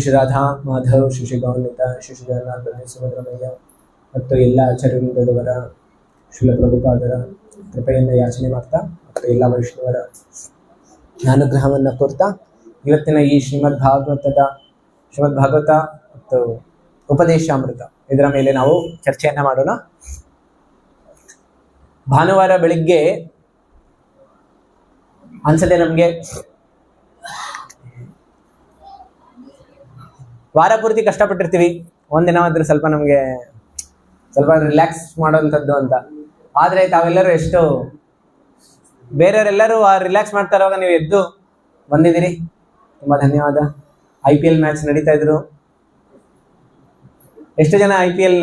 ಶ್ರೀ ರಾಧಾ ಮಾಧವ್ ಶ್ರೀ ಗೌರ್ಣಿತ ಶ್ರೀ ಜಗನ್ನಾಥ ಸುಭದ್ರಮಯ್ಯ ಮತ್ತು ಎಲ್ಲ ಆಚಾರ್ಯರುಗಳವರ ಶಿಲ ಪ್ರಭುಪಾದರ ಕೃಪೆಯಿಂದ ಯಾಚನೆ ಮಾಡ್ತಾ ಮತ್ತು ಎಲ್ಲ ವೈಷ್ಣವರ ಅನುಗ್ರಹವನ್ನು ಕೋರ್ತಾ ಇವತ್ತಿನ ಈ ಶ್ರೀಮದ್ ಭಾಗವತ ಮತ್ತು ಉಪದೇಶಾಮೃತ ಇದರ ಮೇಲೆ ನಾವು ಚರ್ಚೆಯನ್ನು ಮಾಡೋಣ. ಭಾನುವಾರ ಬೆಳಿಗ್ಗೆ ಅನ್ಸದೆ ನಮಗೆ ವಾರ ಪೂರ್ತಿ ಕಷ್ಟಪಟ್ಟಿರ್ತೀವಿ, ಒಂದಿನ ಆದ್ರೆ ಸ್ವಲ್ಪ ನಮಗೆ ಸ್ವಲ್ಪ ರಿಲ್ಯಾಕ್ಸ್ ಮಾಡೋಂಥದ್ದು ಅಂತ. ಆದರೆ ತಾವೆಲ್ಲರೂ ಎಷ್ಟು ಬೇರೆಯವರೆಲ್ಲರೂ ರಿಲ್ಯಾಕ್ಸ್ ಮಾಡ್ತಾ ಇರುವಾಗ ನೀವು ಎದ್ದು ಬಂದಿದ್ದೀರಿ, ತುಂಬ ಧನ್ಯವಾದ. IPL ಮ್ಯಾಚ್ ನಡೀತಾ ಇದ್ರು. ಎಷ್ಟು ಜನ IPL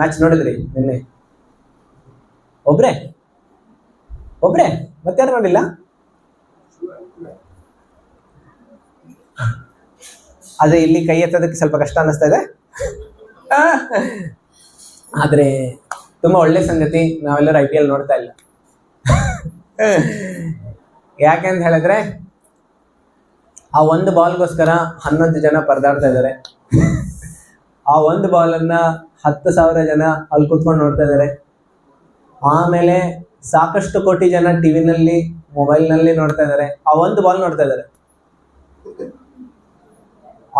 ಮ್ಯಾಚ್ ನೋಡಿದ್ರಿ ನಿನ್ನೆ? ಒಬ್ರೆ ಮತ್ತಾರು ನೋಡಿಲ್ಲ? ಅದೇ ಇಲ್ಲಿ ಕೈ ಎತ್ತೋದಕ್ಕೆ ಸ್ವಲ್ಪ ಕಷ್ಟ ಅನ್ನಿಸ್ತಾ ಇದೆ, ಆದರೆ ತುಂಬ ಒಳ್ಳೆ ಸಂಗತಿ. ನಾವೆಲ್ಲರೂ IPL ನೋಡ್ತಾ ಇಲ್ಲ. ಯಾಕೆಂತ ಹೇಳಿದ್ರೆ ಆ ಒಂದು ಬಾಲ್ಗೋಸ್ಕರ 11 ಜನ ಪರದಾಡ್ತಾ ಇದ್ದಾರೆ. ಆ ಒಂದು ಬಾಲನ್ನು 10,000 ಜನ ಅಲ್ಲಿ ಕೂತ್ಕೊಂಡು ನೋಡ್ತಾ ಇದ್ದಾರೆ. ಆಮೇಲೆ ಸಾಕಷ್ಟು ಕೋಟಿ ಜನ ಟಿವಿನಲ್ಲಿ ಮೊಬೈಲ್ನಲ್ಲಿ ನೋಡ್ತಾ ಇದ್ದಾರೆ. ಆ ಒಂದು ಬಾಲ್ ನೋಡ್ತಾ ಇದ್ದಾರೆ.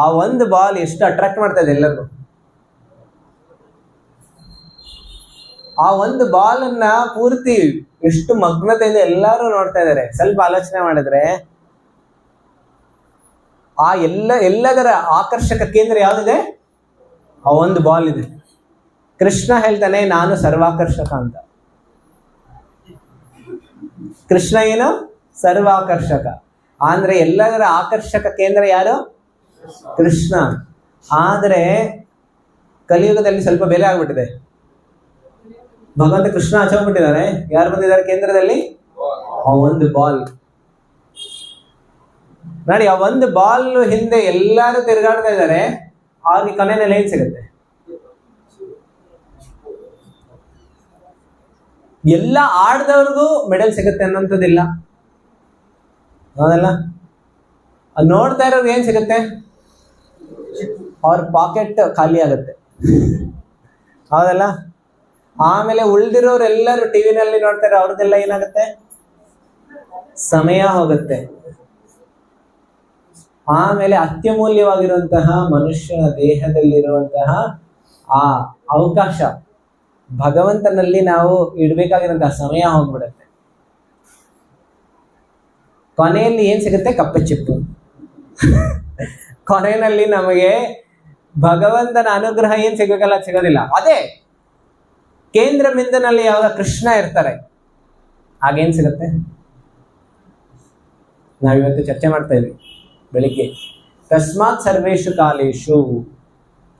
ಆ ಒಂದು ಬಾಲ್ ಎಷ್ಟು ಅಟ್ರಾಕ್ಟ್ ಮಾಡ್ತಾ ಇದೆ ಎಲ್ಲರಿಗೂ. ಆ ಒಂದು ಬಾಲನ್ನ ಪೂರ್ತಿ ಎಷ್ಟು ಮಗ್ನತೆಯಿಂದ ಎಲ್ಲರೂ ನೋಡ್ತಾ ಇದ್ದಾರೆ. ಸ್ವಲ್ಪ ಆಲೋಚನೆ ಮಾಡಿದ್ರೆ ಆ ಎಲ್ಲದರ ಆಕರ್ಷಕ ಕೇಂದ್ರ ಯಾವ್ದಿದೆ? ಆ ಒಂದು ಬಾಲ್ ಇದೆ. ಕೃಷ್ಣ ಹೇಳ್ತಾನೆ, ನಾನು ಸರ್ವಾಕರ್ಷಕ ಅಂತ. ಕೃಷ್ಣ ಏನು? ಸರ್ವಾಕರ್ಷಕ. ಅಂದ್ರೆ ಎಲ್ಲದರ ಆಕರ್ಷಕ ಕೇಂದ್ರ ಯಾರು? ಕೃಷ್ಣ. ಆದರೆ ಕಲಿಯುಗದಲ್ಲಿ ಸ್ವಲ್ಪ ಬೆಲೆ ಆಗ್ಬಿಟ್ಟಿದೆ. ಭಗವಂತ ಕೃಷ್ಣ ಹಚ್ಚೋಗ್ಬಿಟ್ಟಿದ್ದಾರೆ. ಯಾರು ಬಂದಿದ್ದಾರೆ ಕೇಂದ್ರದಲ್ಲಿ? ಆ ಒಂದು ಬಾಲ್ ನೋಡಿ. ಆ ಒಂದು ಬಾಲ್ ಹಿಂದೆ ಎಲ್ಲರೂ ತಿರುಗಾಡ್ತಾ ಇದ್ದಾರೆ. ಅವ್ರಿಗೆ ಕೊನೆಯಲ್ಲಿ ಏನ್ ಸಿಗುತ್ತೆ? ಎಲ್ಲ ಆಡ್ದವ್ರಿಗೂ ಮೆಡಲ್ ಸಿಗುತ್ತೆ ಅನ್ನೋಂಥದ್ದಿಲ್ಲ, ಹೌದಲ್ಲ? ನೋಡ್ತಾ ಇರೋರು ಏನ್ ಸಿಗುತ್ತೆ? ಅವ್ರ ಪಾಕೆಟ್ ಖಾಲಿ ಆಗುತ್ತೆ, ಹೌದಲ್ಲ? ಆಮೇಲೆ ಉಳ್ದಿರೋರು ಎಲ್ಲರೂ ಟಿವಿನಲ್ಲಿ ನೋಡ್ತಾರೆ, ಅವ್ರದ್ದೆಲ್ಲ ಏನಾಗುತ್ತೆ? ಸಮಯ ಹೋಗುತ್ತೆ. ಆಮೇಲೆ ಅತ್ಯಮೂಲ್ಯವಾಗಿರುವಂತಹ ಮನುಷ್ಯನ ದೇಹದಲ್ಲಿರುವಂತಹ ಆ ಅವಕಾಶ, ಭಗವಂತನಲ್ಲಿ ನಾವು ಇಡ್ಬೇಕಾಗಿರುವಂತಹ ಸಮಯ ಹೋಗ್ಬಿಡುತ್ತೆ. ಕೊನೆಯಲ್ಲಿ ಏನ್ ಸಿಗುತ್ತೆ? ಕಪ್ಪಚಿಪ್ಪು. ಕೊನೆಯಲ್ಲಿ ನಮಗೆ ಭಗವಂತನ ಅನುಗ್ರಹ ಏನ್ ಸಿಗಬೇಕಲ್ಲ, ಸಿಗೋದಿಲ್ಲ. ಅದೇ ಕೇಂದ್ರ ಬಿಂದುನಲ್ಲಿ ಯಾವಾಗ ಕೃಷ್ಣ ಇರ್ತಾರೆ, ಆಗೇನ್ ಸಿಗುತ್ತೆ? ನಾವಿವತ್ತು ಚರ್ಚೆ ಮಾಡ್ತಾ ಇದ್ವಿ ಬೆಳಿಗ್ಗೆ. ತಸ್ಮಾತ್ ಸರ್ವೇಶು ಕಾಲೇಶು.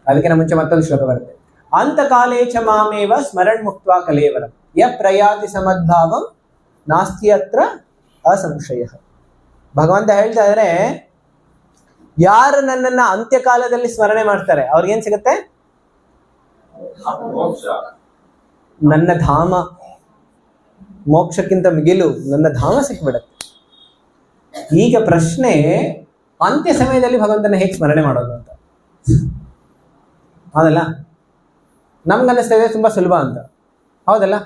ಅದಕ್ಕಿಂತ ಮುಂಚೆ ಮತ್ತೊಂದು ಶ್ಲೋಕ ಬರುತ್ತೆ. ಅಂತ ಕಾಲೇಚ ಮಾಮೇವ ಸ್ಮರಣ್ ಮುಕ್ತ್ವಾ ಕಲೇವರಂ ಯ ಪ್ರಯಾತಿ ಸಮದ್ಭಾವಂ ನಾಸ್ತಿ ಅತ್ರ ಅಸಂಶಯ. ಭಗವಂತ ಹೇಳ್ತಾ ಇದ್ರೆ, ಯಾರು ನನ್ನನ್ನ ಅಂತ್ಯಕಾಲದಲ್ಲಿ ಸ್ಮರಣೆ ಮಾಡ್ತಾರೆ ಅವ್ರಿಗೇನ್ ಸಿಗುತ್ತೆ? ನನ್ನ ಧಾಮ. ಮೋಕ್ಷಕ್ಕಿಂತ ಮಿಗಿಲು ನನ್ನ ಧಾಮ ಸಿಕ್ಬಿಡತ್ತೆ. ಈಗ ಪ್ರಶ್ನೆ, ಅಂತ್ಯ ಸಮಯದಲ್ಲಿ ಭಗವಂತನ ಹೇಗೆ ಸ್ಮರಣೆ ಮಾಡೋದು ಅಂತ. ಹೌದಲ್ಲ? ನಮ್ಗನ್ನಿಸ್ತದೆ ತುಂಬಾ ಸುಲಭ ಅಂತ, ಹೌದಲ್ಲ?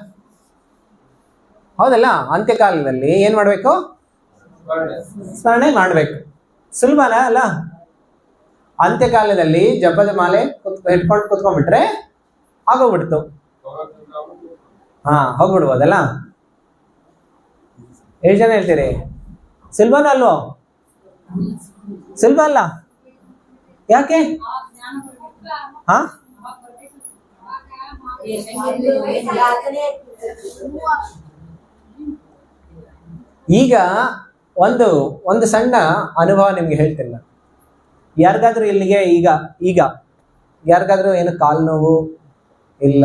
ಅಂತ್ಯಕಾಲದಲ್ಲಿ ಏನ್ ಮಾಡ್ಬೇಕು? ಸ್ಮರಣೆ ಮಾಡ್ಬೇಕು. ಸುಲಭನ ಅಲ್ಲ? ಅಂತ್ಯಕಾಲದಲ್ಲಿ ಜಪದ ಮಾಲೆ ಇಟ್ಕೊಂಡು ಕುತ್ಕೊಂಡ್ಬಿಟ್ರೆ ಆಗೋಗ್ಬಿಡ್ತು. ಹೋಗ್ಬಿಡ್ಬೋದಲ್ಲ? ಎಷ್ಟು ಜನ ಹೇಳ್ತೀರಿ? ಸುಲಭನ ಅಲ್ವೋ? ಸುಲಭ ಅಲ್ಲ. ಯಾಕೆ? ಈಗ ಒಂದು ಸಣ್ಣ ಅನುಭವ ನಿಮ್ಗೆ ಹೇಳ್ತಿಲ್ಲ. ಯಾರಿಗಾದ್ರೂ ಇಲ್ಲಿಗೆ ಈಗ ಯಾರಿಗಾದ್ರೂ ಏನು ಕಾಲು ನೋವು, ಇಲ್ಲ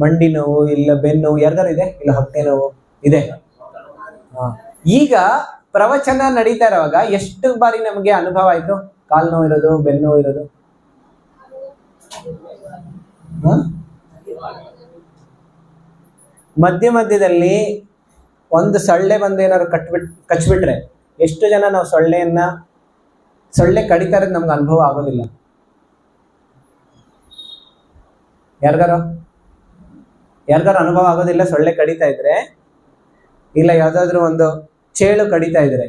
ಮಂಡಿ ನೋವು, ಇಲ್ಲ ಬೆನ್ನು ನೋವು ಯಾರಿಗಾರು ಇದೆ? ಇಲ್ಲ ಹೊಟ್ಟೆ ನೋವು ಇದೆ? ಈಗ ಪ್ರವಚನ ನಡೀತಾ ಇರುವಾಗ ಎಷ್ಟು ಬಾರಿ ನಮಗೆ ಅನುಭವ ಆಯ್ತು ಕಾಲು ನೋವು ಇರೋದು, ಬೆನ್ನು ನೋವು ಇರೋದು? ಮಧ್ಯದಲ್ಲಿ ಒಂದು ಸೊಳ್ಳೆ ಬಂದು ಏನಾದ್ರು ಕಚ್ಬಿಟ್ರೆ ಎಷ್ಟು ಜನ ನಾವು ಸೊಳ್ಳೆಯನ್ನ ಸೊಳ್ಳೆ ಕಡಿತಾ ಇರೋದು ನಮ್ಗೆ ಅನುಭವ ಆಗೋದಿಲ್ಲ. ಯಾರಿಗಾರು ಅನುಭವ ಆಗೋದಿಲ್ಲ ಸೊಳ್ಳೆ ಕಡಿತಾ ಇದ್ರೆ? ಇಲ್ಲ ಯಾವ್ದಾದ್ರು ಒಂದು ಚೇಳು ಕಡಿತಾ ಇದ್ರೆ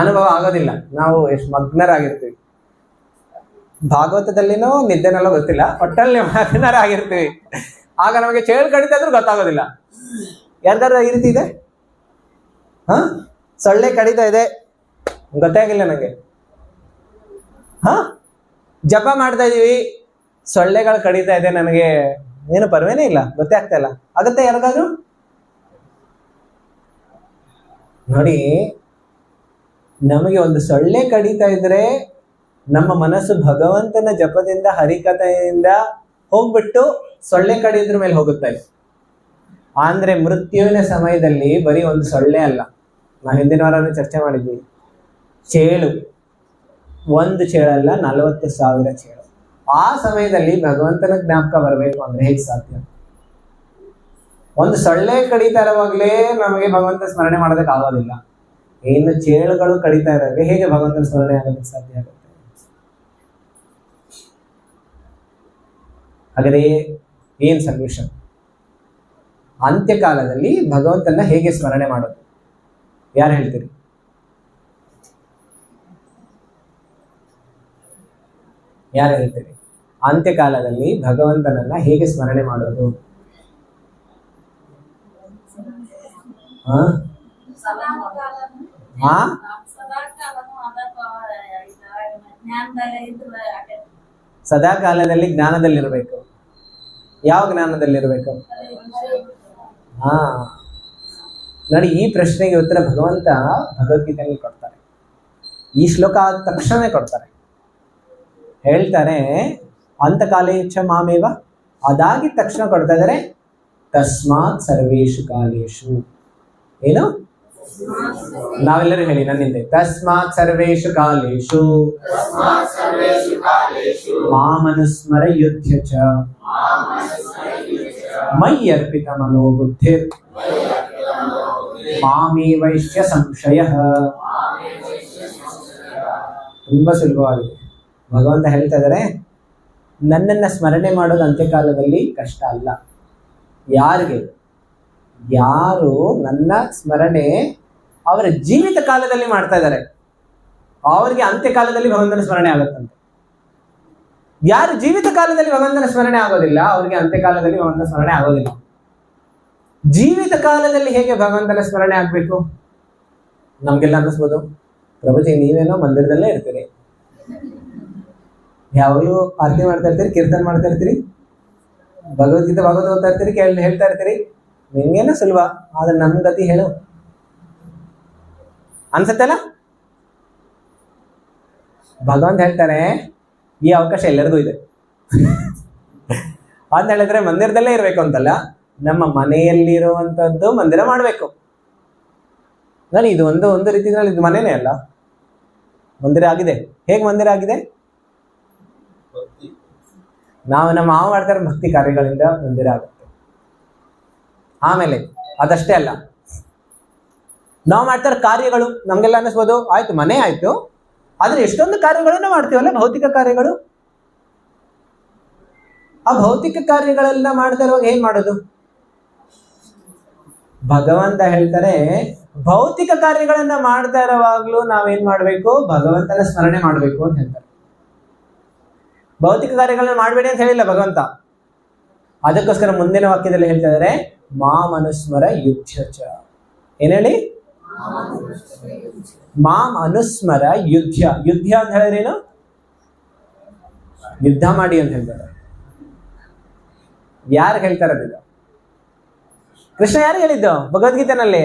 ಅನುಭವ ಆಗೋದಿಲ್ಲ. ನಾವು ಎಷ್ಟು ಮಗ್ನರಾಗಿರ್ತೀವಿ. ಭಾಗವತದಲ್ಲಿನೋ ನಿದ್ದೆನಲ್ಲೋ ಗೊತ್ತಿಲ್ಲ, ಒಟ್ಟಲ್ಲಿ ಮಗ್ನರಾಗಿರ್ತೀವಿ. ಆಗ ನಮಗೆ ಚೇಳು ಕಡಿತಾ ಇದ್ರೂ ಗೊತ್ತಾಗೋದಿಲ್ಲ. ಯಾರ್ದಾರು ಈ ರೀತಿ ಇದೆ? ಸೊಳ್ಳೆ ಕಡಿತಾ ಇದೆ, ಗೊತ್ತೇ ಆಗಿಲ್ಲ ನನಗೆ. ಜಪ ಮಾಡ್ತಾ ಇದೀವಿ, ಸೊಳ್ಳೆಗಳು ಕಡಿತಾ ಇದೆ, ನನಗೆ ಏನು ಪರ್ವೇನೇ ಇಲ್ಲ, ಗೊತ್ತೇ ಆಗ್ತಾ ಇಲ್ಲ. ಆಗತ್ತೆ ಯಾರಿಗಾದ್ರು? ನೋಡಿ, ನಮಗೆ ಒಂದು ಸೊಳ್ಳೆ ಕಡಿತಾ ಇದ್ರೆ ನಮ್ಮ ಮನಸ್ಸು ಭಗವಂತನ ಜಪದಿಂದ ಹರಿಕಥೆಯಿಂದ ಹೋಗ್ಬಿಟ್ಟು ಸೊಳ್ಳೆ ಕಡಿಯೋದ್ರ ಮೇಲೆ ಹೋಗುತ್ತೆ. ಅಂದ್ರೆ ಮೃತ್ಯುವಿನ ಸಮಯದಲ್ಲಿ ಬರೀ ಒಂದು ಸೊಳ್ಳೆ ಅಲ್ಲ, ನಾವು ಹಿಂದಿನ ವಾರ ಚರ್ಚೆ ಮಾಡಿದ್ವಿ, ಚೇಳು, ಒಂದು ಚೇಳಲ್ಲ 40,000 ಚೇಳು. ಆ ಸಮಯದಲ್ಲಿ ಭಗವಂತನ ಜ್ಞಾಪಕ ಬರಬೇಕು ಅಂದ್ರೆ ಹೇಗೆ ಸಾಧ್ಯ? ಒಂದು ಸೊಳ್ಳೆ ಕಡಿತಾ ಇರುವಾಗಲೇ ನಮಗೆ ಭಗವಂತ ಸ್ಮರಣೆ ಮಾಡೋದಕ್ಕೆ ಆಗೋದಿಲ್ಲ, ಇನ್ನು ಚೇಳುಗಳು ಕಡಿತಾ ಇರೋರಿಗೆ ಹೇಗೆ ಭಗವಂತನ ಸ್ಮರಣೆ ಆಗೋದಕ್ಕೆ ಸಾಧ್ಯ ಆಗುತ್ತೆ? ಹಾಗಾದ್ರೆ ಏನ್ ಸೊಲ್ಯೂಷನ್? ಅಂತ್ಯಕಾಲದಲ್ಲಿ ಭಗವಂತನ ಹೇಗೆ ಸ್ಮರಣೆ ಮಾಡೋದು? ಯಾರು ಹೇಳ್ತೀರಿ? ಯಾರು ಹೇಳ್ತೀರಿ? ಅಂತ್ಯಕಾಲದಲ್ಲಿ ಭಗವಂತನನ್ನ ಹೇಗೆ ಸ್ಮರಣೆ ಮಾಡೋದು? ಸದಾ ಕಾಲದಲ್ಲಿ ಜ್ಞಾನದಲ್ಲಿರ್ಬೇಕು. ಯಾವ ಜ್ಞಾನದಲ್ಲಿರ್ಬೇಕು? ನೋಡಿ, ಈ ಪ್ರಶ್ನೆಗೆ ಉತ್ತರ ಭಗವಂತ ಭಗವದ್ಗೀತೆಯಲ್ಲಿ ಕೊಡ್ತಾರೆ. ಈ ಶ್ಲೋಕ ಆದ ತಕ್ಷಣ ಕೊಡ್ತಾರೆ. ಹೇಳ್ತಾರೆ, ಅಂತಕಾಲೇಚ್ಛ ಮಾಮೇವ, ಅದಾಗಿದ ತಕ್ಷಣ ಕೊಡ್ತಾ ಇದ್ದಾರೆ, ತಸ್ಮಾತ್ ಸರ್ವೇಷು ಕಾಲೇಶು. ಏನು? ನಾವೆಲ್ಲರೂ ಹೇಳಿ ನನ್ನಿಂದ, ತಸ್ಮಾತ್ ಸರ್ವೇಷು ಕಾಲೇಶು ಮಾಮನುಸ್ಮರ ಯುಧ್ಯ ಚ ಮಯಿ ಅರ್ಪಿತ ಮನೋಬುದ್ಧಿರ್ ಮಾಮೇವೈಶ್ಯ ಸಂಶಯಃ. ತುಂಬಾ ಸುಲಭವಾಗಿದೆ. ಭಗವಂತ ಹೇಳ್ತಾ ಇದ್ದಾರೆ, ನನ್ನನ್ನ ಸ್ಮರಣೆ ಮಾಡೋದು ಅಂತ್ಯಕಾಲದಲ್ಲಿ ಕಷ್ಟ ಅಲ್ಲ. ಯಾರಿಗೆ? ಯಾರು ನನ್ನ ಸ್ಮರಣೆ ಅವರ ಜೀವಿತ ಕಾಲದಲ್ಲಿ ಮಾಡ್ತಾ ಇದ್ದಾರೆ ಅವರಿಗೆ ಅಂತ್ಯಕಾಲದಲ್ಲಿ ಭಗವಂತನ ಸ್ಮರಣೆ ಆಗುತ್ತಂತೆ. ಯಾರು ಜೀವಿತ ಕಾಲದಲ್ಲಿ ಭಗವಂತನ ಸ್ಮರಣೆ ಆಗೋದಿಲ್ಲ ಅವರಿಗೆ ಅಂತ್ಯಕಾಲದಲ್ಲಿ ಭಗವಂತನ ಸ್ಮರಣೆ ಆಗೋದಿಲ್ಲ. ಜೀವಿತ ಕಾಲದಲ್ಲಿ ಹೇಗೆ ಭಗವಂತನ ಸ್ಮರಣೆ ಆಗ್ಬೇಕು? ನಮ್ಗೆಲ್ಲ ಅನ್ನಿಸ್ಬೋದು, ಪ್ರಭುಜಿ ನೀವೇನೋ ಮಂದಿರದಲ್ಲೇ ಇರ್ತೀರಿ, ಯಾವಾಗಲೂ ಆರತಿ ಮಾಡ್ತಾ ಇರ್ತೀರಿ, ಕೀರ್ತನೆ ಮಾಡ್ತಾ ಇರ್ತೀರಿ, ಭಗವದ್ಗೀತೆ ಭಾಗವತ ಓದ್ತಾ ಇರ್ತೀರಿ, ಹೇಳ್ತಾ ಇರ್ತೀರಿ, ನಿಮ್ಗೇನೋ ಸುಲಭ, ಆದ್ರೆ ನಮ್ ಗತಿ ಹೇಳು ಅನ್ಸತ್ತಲ್ಲ? ಭಗವಂತ ಹೇಳ್ತಾರೆ, ಈ ಅವಕಾಶ ಎಲ್ಲರಿಗೂ ಇದೆ ಅಂತ ಹೇಳಿದ್ರೆ ಮಂದಿರದಲ್ಲೇ ಇರ್ಬೇಕು ಅಂತಲ್ಲ, ನಮ್ಮ ಮನೆಯಲ್ಲಿರುವಂತದ್ದು ಮಂದಿರ ಮಾಡ್ಬೇಕು. ನಾನು ಇದು ಒಂದು ರೀತಿಯಲ್ಲಿ ಇದು ಮನೆನೇ ಅಲ್ಲ, ಮಂದಿರ ಆಗಿದೆ. ಹೇಗೆ ಮಂದಿರ ಆಗಿದೆ? ನಾವು ನಮ್ಮ ಮಾವ ಮಾಡ್ತಾರೆ ಭಕ್ತಿ ಕಾರ್ಯಗಳಿಂದ ಮಂದಿರ ಆಗುತ್ತೆ. ಆಮೇಲೆ ಅದಷ್ಟೇ ಅಲ್ಲ, ನಾವು ಮಾಡ್ತಾರೆ ಕಾರ್ಯಗಳು. ನಮ್ಗೆಲ್ಲ ಅನ್ನಿಸ್ಬೋದು, ಆಯ್ತು ಮನೆ ಆಯ್ತು, ಆದ್ರೆ ಎಷ್ಟೊಂದು ಕಾರ್ಯಗಳನ್ನ ಮಾಡ್ತೀವಲ್ಲ, ಭೌತಿಕ ಕಾರ್ಯಗಳು. ಆ ಭೌತಿಕ ಕಾರ್ಯಗಳೆಲ್ಲ ಮಾಡ್ತಾ ಇರುವಾಗ ಏನ್ ಮಾಡೋದು? ಭಗವಂತ ಹೇಳ್ತಾರೆ, ಭೌತಿಕ ಕಾರ್ಯಗಳನ್ನ ಮಾಡ್ತಾ ಇರುವಾಗ್ಲೂ ನಾವೇನ್ ಮಾಡ್ಬೇಕು? ಭಗವಂತನ ಸ್ಮರಣೆ ಮಾಡ್ಬೇಕು ಅಂತ ಹೇಳ್ತಾರೆ. ಭೌತಿಕ ಕಾರ್ಯಗಳನ್ನ ಮಾಡಬೇಡಿ ಅಂತ ಹೇಳಿಲ್ಲ ಭಗವಂತ. ಅದಕ್ಕೋಸ್ಕರ ಮುಂದಿನ ವಾಕ್ಯದಲ್ಲಿ ಹೇಳ್ತಾ ಇದ್ದಾರೆ, ಮಾಂ ಅನುಸ್ಮರ ಯುಧ್ಯ ಚ. ಏನ್ ಹೇಳಿ? ಮಾಂ ಅನುಸ್ಮರ ಯುಧ್ಯ. ಯುದ್ಧ ಅಂತ ಹೇಳಿದ್ರೇನು? ಯುದ್ಧ ಮಾಡಿ ಅಂತ ಹೇಳ್ತಾರೆ. ಯಾರು ಹೇಳ್ತಾರೆ ಅದು? ಕೃಷ್ಣ ಯಾರು ಹೇಳಿದ್ದು? ಭಗವದ್ಗೀತೆನಲ್ಲಿ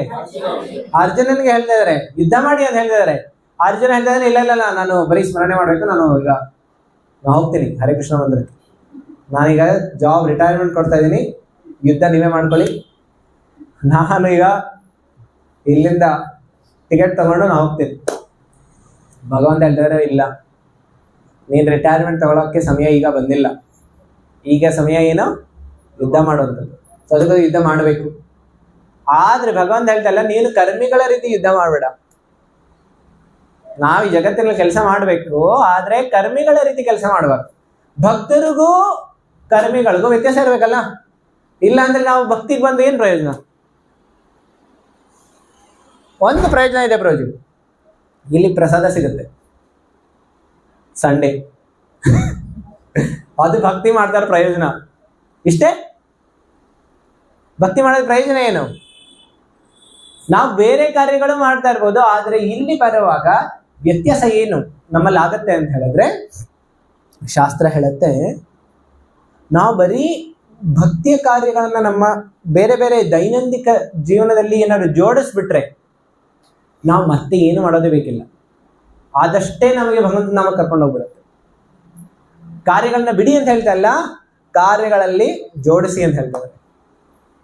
ಅರ್ಜುನನ್ಗೆ ಹೇಳ್ತಾ ಇದಾರೆ, ಯುದ್ಧ ಮಾಡಿ ಅಂತ ಹೇಳ್ತಾ ಇದಾರೆ. ಅರ್ಜುನ ಹೇಳ್ತಾ ಇದ್ದಾನೆ, ಇಲ್ಲ ನಾನು ಬರೀ ಸ್ಮರಣೆ ಮಾಡ್ಬೇಕು, ನಾನು ಹೋಗ್ತೀನಿ ಹರೇ ಕೃಷ್ಣ ಮಂದಿರಕ್ಕೆ, ನಾನೀಗ ಜಾಬ್ ರಿಟೈರ್ಮೆಂಟ್ ಕೊಡ್ತಾ ಇದ್ದೀನಿ, ಯುದ್ಧ ನೀವೇ ಮಾಡ್ಕೊಳ್ಳಿ, ನಾನು ಈಗ ಇಲ್ಲಿಂದ ಟಿಕೆಟ್ ತಗೊಂಡು ನಾನು ಹೋಗ್ತೀನಿ. ಭಗವಂತ ಹೇಳ್ತಾರೆ, ಇಲ್ಲ, ನೀನು ರಿಟೈರ್ಮೆಂಟ್ ತಗೊಳಕ್ಕೆ ಸಮಯ ಈಗ ಬಂದಿಲ್ಲ, ಈಗ ಸಮಯ ಏನು? ಯುದ್ಧ ಮಾಡುವಂಥದ್ದು. ಸೊ ಅದಕ್ಕೆ ಯುದ್ಧ ಮಾಡಬೇಕು. ಆದ್ರೆ ಭಗವಂತ ಹೇಳ್ತಲ್ಲ, ನೀನು ಕರ್ಮಿಗಳ ರೀತಿ ಯುದ್ಧ ಮಾಡಬೇಡ, ನಾವು ಈ ಜಗತ್ತಿನಲ್ಲಿ ಕೆಲಸ ಮಾಡಬೇಕು, ಆದ್ರೆ ಕರ್ಮಿಗಳ ರೀತಿ ಕೆಲಸ ಮಾಡಬಾರ್ದು. ಭಕ್ತರಿಗೂ ಕರ್ಮಿಗಳಿಗೂ ವ್ಯತ್ಯಾಸ ಇರ್ಬೇಕಲ್ಲ. ಇಲ್ಲ ಅಂದ್ರೆ ನಾವು ಭಕ್ತಿಗೆ ಬಂದು ಏನ್ ಪ್ರಯೋಜನ? ಒಂದು ಪ್ರಯೋಜನ ಇದೆ, ಪ್ರಯೋಜನ ಇಲ್ಲಿ ಪ್ರಸಾದ ಸಿಗುತ್ತೆ ಸಂಡೇ ಅದು ಭಕ್ತಿ ಮಾಡ್ತಾರ ಪ್ರಯೋಜನ ಇಷ್ಟೇ. ಭಕ್ತಿ ಮಾಡೋದ್ ಪ್ರಯೋಜನ ಏನು? ನಾವು ಬೇರೆ ಕಾರ್ಯಗಳು ಮಾಡ್ತಾ ಇರ್ಬೋದು, ಆದ್ರೆ ಇಲ್ಲಿ ಬರುವಾಗ ವ್ಯತ್ಯಾಸ ಏನು ನಮ್ಮಲ್ಲಿ ಆಗತ್ತೆ ಅಂತ ಹೇಳಿದ್ರೆ, ಶಾಸ್ತ್ರ ಹೇಳುತ್ತೆ, ನಾವು ಬರೀ ಭಕ್ತಿಯ ಕಾರ್ಯಗಳನ್ನ ನಮ್ಮ ಬೇರೆ ಬೇರೆ ದೈನಂದಿಕ ಜೀವನದಲ್ಲಿ ಏನಾದ್ರು ಜೋಡಿಸ್ಬಿಟ್ರೆ ನಾವು ಮತ್ತೆ ಏನು ಮಾಡೋದೇ ಬೇಕಿಲ್ಲ. ಆದಷ್ಟೇ ನಮಗೆ ಭಗವಂತ ನಾಮ ಕರ್ಕೊಂಡು ಹೋಗ್ಬಿಡುತ್ತೆ. ಕಾರ್ಯಗಳನ್ನ ಬಿಡಿ ಅಂತ ಹೇಳ್ತಾ ಇಲ್ಲ, ಕಾರ್ಯಗಳಲ್ಲಿ ಜೋಡಿಸಿ ಅಂತ ಹೇಳ್ತಾರೆ.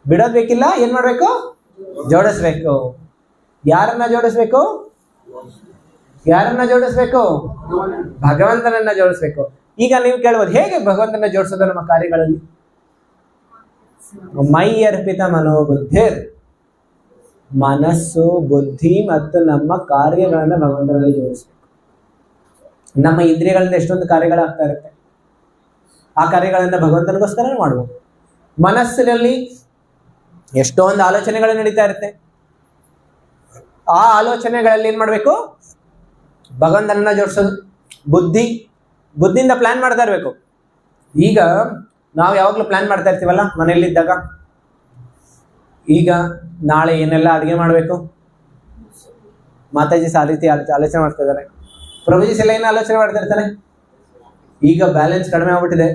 ಬಿಡೋದ್ ಬೇಕಿಲ್ಲ, ಏನ್ ಮಾಡ್ಬೇಕು? ಜೋಡಿಸ್ಬೇಕು. ಯಾರನ್ನ ಜೋಡಿಸ್ಬೇಕು? ಯಾರನ್ನ ಜೋಡಿಸ್ಬೇಕು? ಭಗವಂತನನ್ನ ಜೋಡಿಸ್ಬೇಕು. ಈಗ ನೀವು ಕೇಳ್ಬೋದು, ಹೇಗೆ ಭಗವಂತನ ಜೋಡಿಸೋದು ನಮ್ಮ ಕಾರ್ಯಗಳಲ್ಲಿ? ಮೈ ಅರ್ಪಿತ ಮನೋಬುದ್ಧಿ, ಮನಸ್ಸು, ಬುದ್ಧಿ ಮತ್ತು ನಮ್ಮ ಕಾರ್ಯಗಳನ್ನ ಭಗವಂತನಲ್ಲಿ ಜೋಡಿಸ್ಬೇಕು. ನಮ್ಮ ಇಂದ್ರಿಯಗಳಿಂದ ಎಷ್ಟೊಂದು ಕಾರ್ಯಗಳಾಗ್ತಾ ಇರುತ್ತೆ, ಆ ಕಾರ್ಯಗಳನ್ನ ಭಗವಂತನಿಗೋಸ್ಕರ ಮಾಡ್ಬೋದು. ಮನಸ್ಸಿನಲ್ಲಿ ಎಷ್ಟೊಂದು ಆಲೋಚನೆಗಳು ನಡೀತಾ ಇರುತ್ತೆ, ಆ ಆಲೋಚನೆಗಳಲ್ಲಿ ಏನ್ ಮಾಡ್ಬೇಕು? ಭಗವಂತನನ್ನ ಜೋಡಿಸೋದು. ಬುದ್ಧಿಯಿಂದ ಪ್ಲಾನ್ ಮಾಡ್ತಾ ಇರ್ಬೇಕು. ಈಗ ನಾವು ಯಾವಾಗ್ಲೂ ಪ್ಲಾನ್ ಮಾಡ್ತಾ ಇರ್ತೀವಲ್ಲ ಮನೆಯಲ್ಲಿದ್ದಾಗ, ಈಗ ನಾಳೆ ಏನೆಲ್ಲ ಅಡುಗೆ ಮಾಡಬೇಕು, ಮಾತಾಜಿ ಆ ರೀತಿ ಆಲೋಚನೆ ಮಾಡ್ತಾ ಇದ್ದಾರೆ. ಪ್ರಭುಜೀಸ್ ಎಲ್ಲ ಏನು ಆಲೋಚನೆ ಮಾಡ್ತಾ ಇರ್ತಾರೆ? ಈಗ ಬ್ಯಾಲೆನ್ಸ್ ಕಡಿಮೆ ಆಗ್ಬಿಟ್ಟಿದೆ,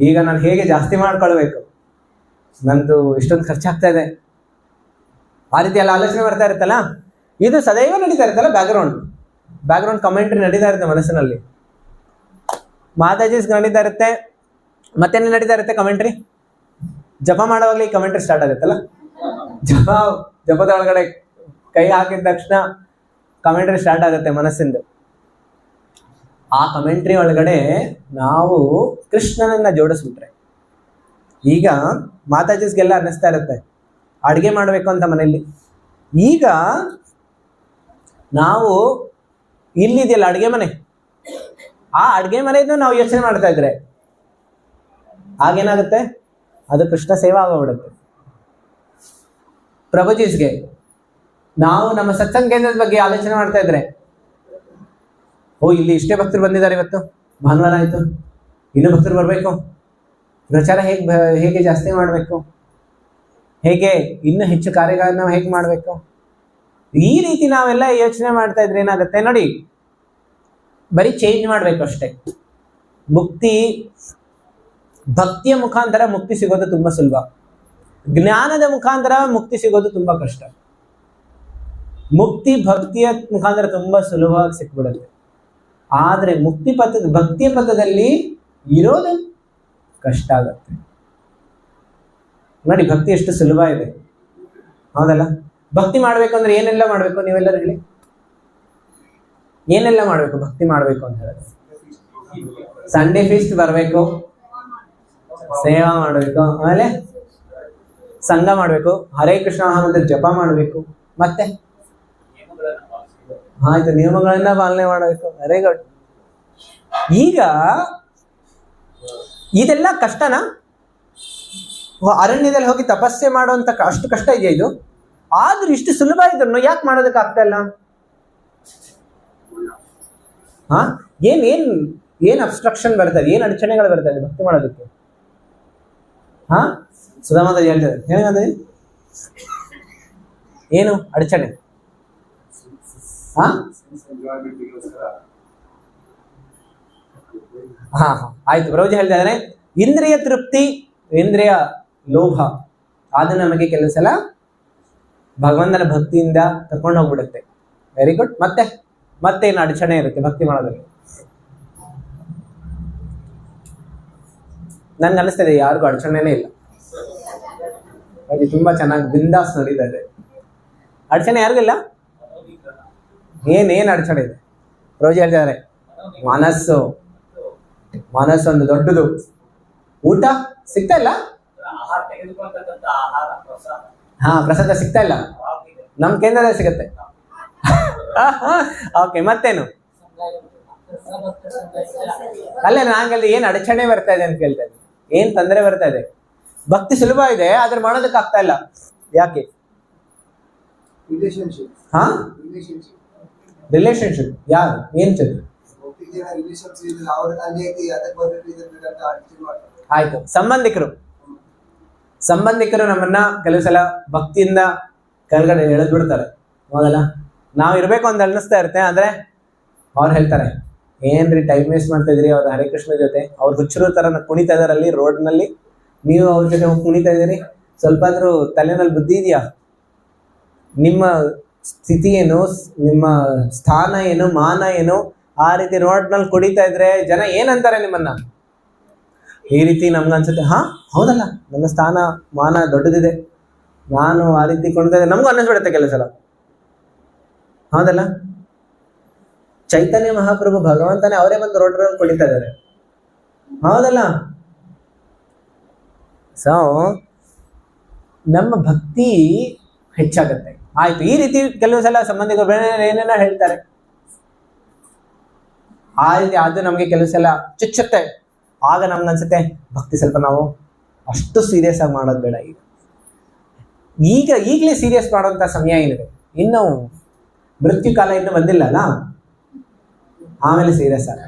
ಈಗ ನಾನು ಹೇಗೆ ಜಾಸ್ತಿ ಮಾಡ್ಕೊಳ್ಬೇಕು, ನಂದು ಇಷ್ಟೊಂದು ಖರ್ಚಾಗ್ತಾ ಇದೆ, ಆ ರೀತಿ ಎಲ್ಲ ಆಲೋಚನೆ ಮಾಡ್ತಾ ಇರುತ್ತಲ್ಲ. ಇದು ಸದೈವ ನಡೀತಾ ಇರುತ್ತಲ್ಲ, ಬ್ಯಾಕ್ಗ್ರೌಂಡ್ ಕಮೆಂಟ್ರಿ ನಡೀತಾ ಇರುತ್ತೆ ಮನಸ್ಸಿನಲ್ಲಿ. ಮಾತಾಜೀಸ್ ನಡೀತಾ ಇರುತ್ತೆ, ಮತ್ತೇನು ನಡೀತಾ ಇರುತ್ತೆ? ಕಮೆಂಟ್ರಿ. ಜಪ ಮಾಡುವಾಗಲೇ ಈ ಕಮೆಂಟ್ರಿ ಸ್ಟಾರ್ಟ್ ಆಗುತ್ತಲ್ಲ. ಜಪದ ಒಳಗಡೆ ಕೈ ಹಾಕಿದ ತಕ್ಷಣ ಕಮೆಂಟ್ರಿ ಸ್ಟಾರ್ಟ್ ಆಗುತ್ತೆ ಮನಸ್ಸಿಂದ. ಆ ಕಮೆಂಟ್ರಿ ಒಳಗಡೆ ನಾವು ಕೃಷ್ಣನನ್ನ ಜೋಡಿಸ್ಬಿಟ್ರೆ, ಈಗ ಮಾತಾಜೀಸ್ಗೆಲ್ಲ ಅನ್ನಿಸ್ತಾ ಇರುತ್ತೆ ಅಡುಗೆ ಮಾಡಬೇಕು ಅಂತ ಮನೆಯಲ್ಲಿ. ಈಗ ನಾವು ಇಲ್ಲಿದೆಯಲ್ಲ ಅಡುಗೆ ಮನೆ, ಆ ಅಡುಗೆ ಮನೆಯನ್ನು ನಾವು ಯೋಚನೆ ಮಾಡ್ತಾ ಇದ್ರೆ ಆಗೇನಾಗುತ್ತೆ? ಅದು ಕೃಷ್ಣ ಸೇವಾ ಆಗೋಗ್ಬಿಡುತ್ತೆ. ಪ್ರಭುಜೀಸ್ಗೆ ನಾವು ನಮ್ಮ ಸತ್ಸಂಗ ಕೇಂದ್ರದ ಬಗ್ಗೆ ಆಲೋಚನೆ ಮಾಡ್ತಾ ಇದ್ರೆ, ಓ ಇಲ್ಲಿ ಇಷ್ಟೇ ಭಕ್ತರು ಬಂದಿದ್ದಾರೆ, ಇವತ್ತು ಭಾನುವಾರ ಆಯ್ತು, ಇನ್ನೂ ಭಕ್ತರು ಬರಬೇಕು, ಪ್ರಚಾರ ಹೇಗೆ ಜಾಸ್ತಿ ಮಾಡಬೇಕು, ಹೇಗೆ ಇನ್ನೂ ಹೆಚ್ಚು ಕಾರ್ಯಗಳನ್ನ ಹೇಗೆ ಮಾಡಬೇಕು, ಈ ರೀತಿ ನಾವೆಲ್ಲ ಯೋಚನೆ ಮಾಡ್ತಾ ಇದ್ರೆ ಏನಾಗುತ್ತೆ ನೋಡಿ, ಬರೀ ಚೇಂಜ್ ಮಾಡಬೇಕು ಅಷ್ಟೇ. ಭಕ್ತಿಯ ಮುಖಾಂತರ ಮುಕ್ತಿ ಸಿಗೋದು ತುಂಬಾ ಸುಲಭ, ಜ್ಞಾನದ ಮುಖಾಂತರ ಮುಕ್ತಿ ಸಿಗೋದು ತುಂಬಾ ಕಷ್ಟ. ಮುಕ್ತಿ ಭಕ್ತಿಯ ಮುಖಾಂತರ ತುಂಬಾ ಸುಲಭವಾಗಿ ಸಿಕ್ಬಿಡುತ್ತೆ, ಆದ್ರೆ ಭಕ್ತಿಯ ಪಥದಲ್ಲಿ ಇರೋದು ಕಷ್ಟ ಆಗತ್ತೆ. ನೋಡಿ ಭಕ್ತಿ ಎಷ್ಟು ಸುಲಭ ಇದೆ, ಹೌದಲ್ಲ? ಭಕ್ತಿ ಮಾಡ್ಬೇಕಂದ್ರೆ ಏನೆಲ್ಲ ಮಾಡ್ಬೇಕು? ನೀವೆಲ್ಲರೂ ಹೇಳಿ, ಏನೆಲ್ಲ ಮಾಡ್ಬೇಕು ಭಕ್ತಿ ಮಾಡ್ಬೇಕು ಅಂತ ಹೇಳಿದ್ರೆ? ಸಂಡೇ ಫೀಸ್ಟ್ ಬರಬೇಕು, ಸೇವಾ ಮಾಡಬೇಕು, ಆಮೇಲೆ ಸಂಘ ಮಾಡಬೇಕು, ಹರೇ ಕೃಷ್ಣ ಮಹಾಮಂತ್ರ ಜಪ ಮಾಡಬೇಕು, ಮತ್ತೆ ಆಯ್ತು ನಿಯಮಗಳನ್ನ ಪಾಲನೆ ಮಾಡಬೇಕು. Very good. ಈಗ ಇದೆಲ್ಲ ಕಷ್ಟನಾ? ಅರಣ್ಯದಲ್ಲಿ ಹೋಗಿ ತಪಸ್ಸೆ ಮಾಡುವಂತ ಅಷ್ಟು ಕಷ್ಟ ಇದೆಯಾ ಇದು? ಆದ್ರೂ ಇಷ್ಟು ಸುಲಭ ಇದ್ರು ಯಾಕೆ ಮಾಡೋದಕ್ಕೆ ಆಗ್ತಾ ಇಲ್ಲ? ಏನ್ ಅಬ್ಸ್ಟ್ರಕ್ಷನ್ ಬರ್ತದೆ, ಏನ್ ಅಡಚಣೆಗಳು ಬರ್ತದೆ ಭಕ್ತಿ ಮಾಡೋದಕ್ಕೆ? ಸುಧಾಮಾತ ಹೇಳ್ತಾರೆ, ಹೇಳಂದ್ರೆ ಏನು ಅಡಚಣೆ? ಆಯ್ತು. ಪ್ರಭುಜಿ ಹೇಳ್ತಾ ಇದ್ದಾನೆ, ಇಂದ್ರಿಯ ತೃಪ್ತಿ, ಇಂದ್ರಿಯ ಲೋಭ ಅದು ನಮಗೆ ಕೆಲವು ಸಲ ಭಗವಂತನ ಭಕ್ತಿಯಿಂದ ಕರ್ಕೊಂಡು ಹೋಗ್ಬಿಡುತ್ತೆ. Very good. ಮತ್ತೇನು ಅಡಚಣೆ ಇರುತ್ತೆ ಭಕ್ತಿ ಮಾಡೋದ್ರಲ್ಲಿ? ನನ್ಗೆ ಅನಿಸ್ತದೆ ಯಾರಿಗೂ ಅಡಚಣೆನೇ ಇಲ್ಲ, ಹಾಗೆ ತುಂಬಾ ಚೆನ್ನಾಗಿ ಬಿಂದಾಸ್ ನಡೀತಾ ಇದೆ. ಅಡಚಣೆ ಯಾರಿಗಿಲ್ಲ? ಏನ್ ಅಡಚಣೆ ಇದೆ? ರೋಜಿ ಹೇಳ್ತಿದ್ದಾರೆ, ಮನಸ್ಸೊಂದು ದೊಡ್ಡದು. ಊಟ ಸಿಗ್ತಾ ಇಲ್ಲ, ಪ್ರಸಾದ ಸಿಗ್ತಾ ಇಲ್ಲ. ನಮ್ ಕೇಂದ್ರದಲ್ಲಿ ಸಿಗತ್ತೆ, ಓಕೆ, ಮತ್ತೇನು? ಅಲ್ಲೇ ನಾಂಗಲ್ಲಿ ಏನ್ ಅಡಚಣೆ ಬರ್ತಾ ಇದೆ ಅಂತ ಕೇಳ್ತಾ ಇದ್ದೆ, ಏನ್ ತೊಂದರೆ ಬರ್ತಾ ಇದೆ? ಭಕ್ತಿ ಸುಲಭ ಇದೆ, ಆದ್ರೆ ಮಾಡೋದಕ್ಕೆ ಆಗ್ತಾ ಇಲ್ಲ. ಯಾಕೆ? ಹಾ, ರಿಲೇಶನ್ಶಿಪ್. ಯಾರು ಏನ್ ಚಂದ್ರ? ಆಯ್ತು, ಸಂಬಂಧಿಕರು ನಮ್ಮನ್ನ ಕೆಲವು ಸಲ ಭಕ್ತಿಯಿಂದ ಕೆಳಗಡೆ ಎಳೆದ್ ಬಿಡ್ತಾರೆ. ಹೌದಲ್ಲ? ನಾವ್ ಇರ್ಬೇಕು ಅಂತ ಅನ್ನಿಸ್ತಾ ಇರುತ್ತೆ, ಆದ್ರೆ ಅವ್ರು ಹೇಳ್ತಾರೆ ಏನ್ರಿ ಟೈಮ್ ವೇಸ್ಟ್ ಮಾಡ್ತಾ ಇದ್ರಿ, ಅವ್ರ ಹರೇ ಕೃಷ್ಣ ಜೊತೆ ಅವ್ರು ಹುಚ್ಚರು ತರ ಕುಣಿತಾ ಇದಾರಲ್ಲಿ ರೋಡ್ ನಲ್ಲಿ, ನೀವು ಅವ್ರ ಜೊತೆ ಹೋಗಿ ಕುಣಿತಾ ಇದ್ದೀರಿ, ಸ್ವಲ್ಪ ಆದ್ರೂ ತಲೆನಲ್ಲಿ ಬುದ್ಧಿ ಇದೆಯಾ? ನಿಮ್ಮ ಸ್ಥಿತಿ ಏನು, ನಿಮ್ಮ ಸ್ಥಾನ ಏನು, ಮಾನ ಏನು, ಆ ರೀತಿ ರೋಡ್ ನಲ್ಲಿ ಕುಡಿತಾ ಇದ್ರೆ ಜನ ಏನಂತಾರೆ ನಿಮ್ಮನ್ನ? ಈ ರೀತಿ ನಮ್ಗೆ ಅನ್ಸುತ್ತೆ, ಹಾ ಹೌದಲ್ಲ, ನನ್ನ ಸ್ಥಾನ ಮಾನ ದೊಡ್ಡದಿದೆ, ನಾನು ಆ ರೀತಿ ಕುಣಿತಾ ಇದ್ದೆ, ನಮಗೂ ಅನ್ನಿಸ್ಬಿಡುತ್ತೆ ಕೆಲವು ಸಲ. ಹೌದಲ್ಲ? ಚೈತನ್ಯ ಮಹಾಪ್ರಭು ಭಗವಂತನೇ ಅವರೇ ಬಂದು ರೋಡ್ರಲ್ಲಿ ಕುಡಿತಾ ಇದ್ದಾರೆ. ಹೌದಲ್ಲ? ಸೊ ನಮ್ಮ ಭಕ್ತಿ ಹೆಚ್ಚಾಗತ್ತೆ. ಆಯ್ತು, ಈ ರೀತಿ ಕೆಲವು ಸಲ ಸಂಬಂಧಿಕರು ಏನೇನೋ ಹೇಳ್ತಾರೆ, ಆ ರೀತಿ ಅದು ನಮ್ಗೆ ಕೆಲವು ಸಲ ಚುಚ್ಚುತ್ತೆ. ಆಗ ನಮ್ಗೆ ಅನ್ಸುತ್ತೆ ಭಕ್ತಿ ಸ್ವಲ್ಪ ನಾವು ಅಷ್ಟು ಸೀರಿಯಸ್ ಆಗಿ ಮಾಡೋದು ಬೇಡ. ಈಗಲೇ ಸೀರಿಯಸ್ ಮಾಡುವಂತ ಸಮಯ ಏನಿದೆ, ಇನ್ನು ಮೃತ್ಯು ಕಾಲ ಇನ್ನು ಬಂದಿಲ್ಲ ಅಲ್ಲ, ಆಮೇಲೆ ಸೀರಿಯಸ್ ಆಗ.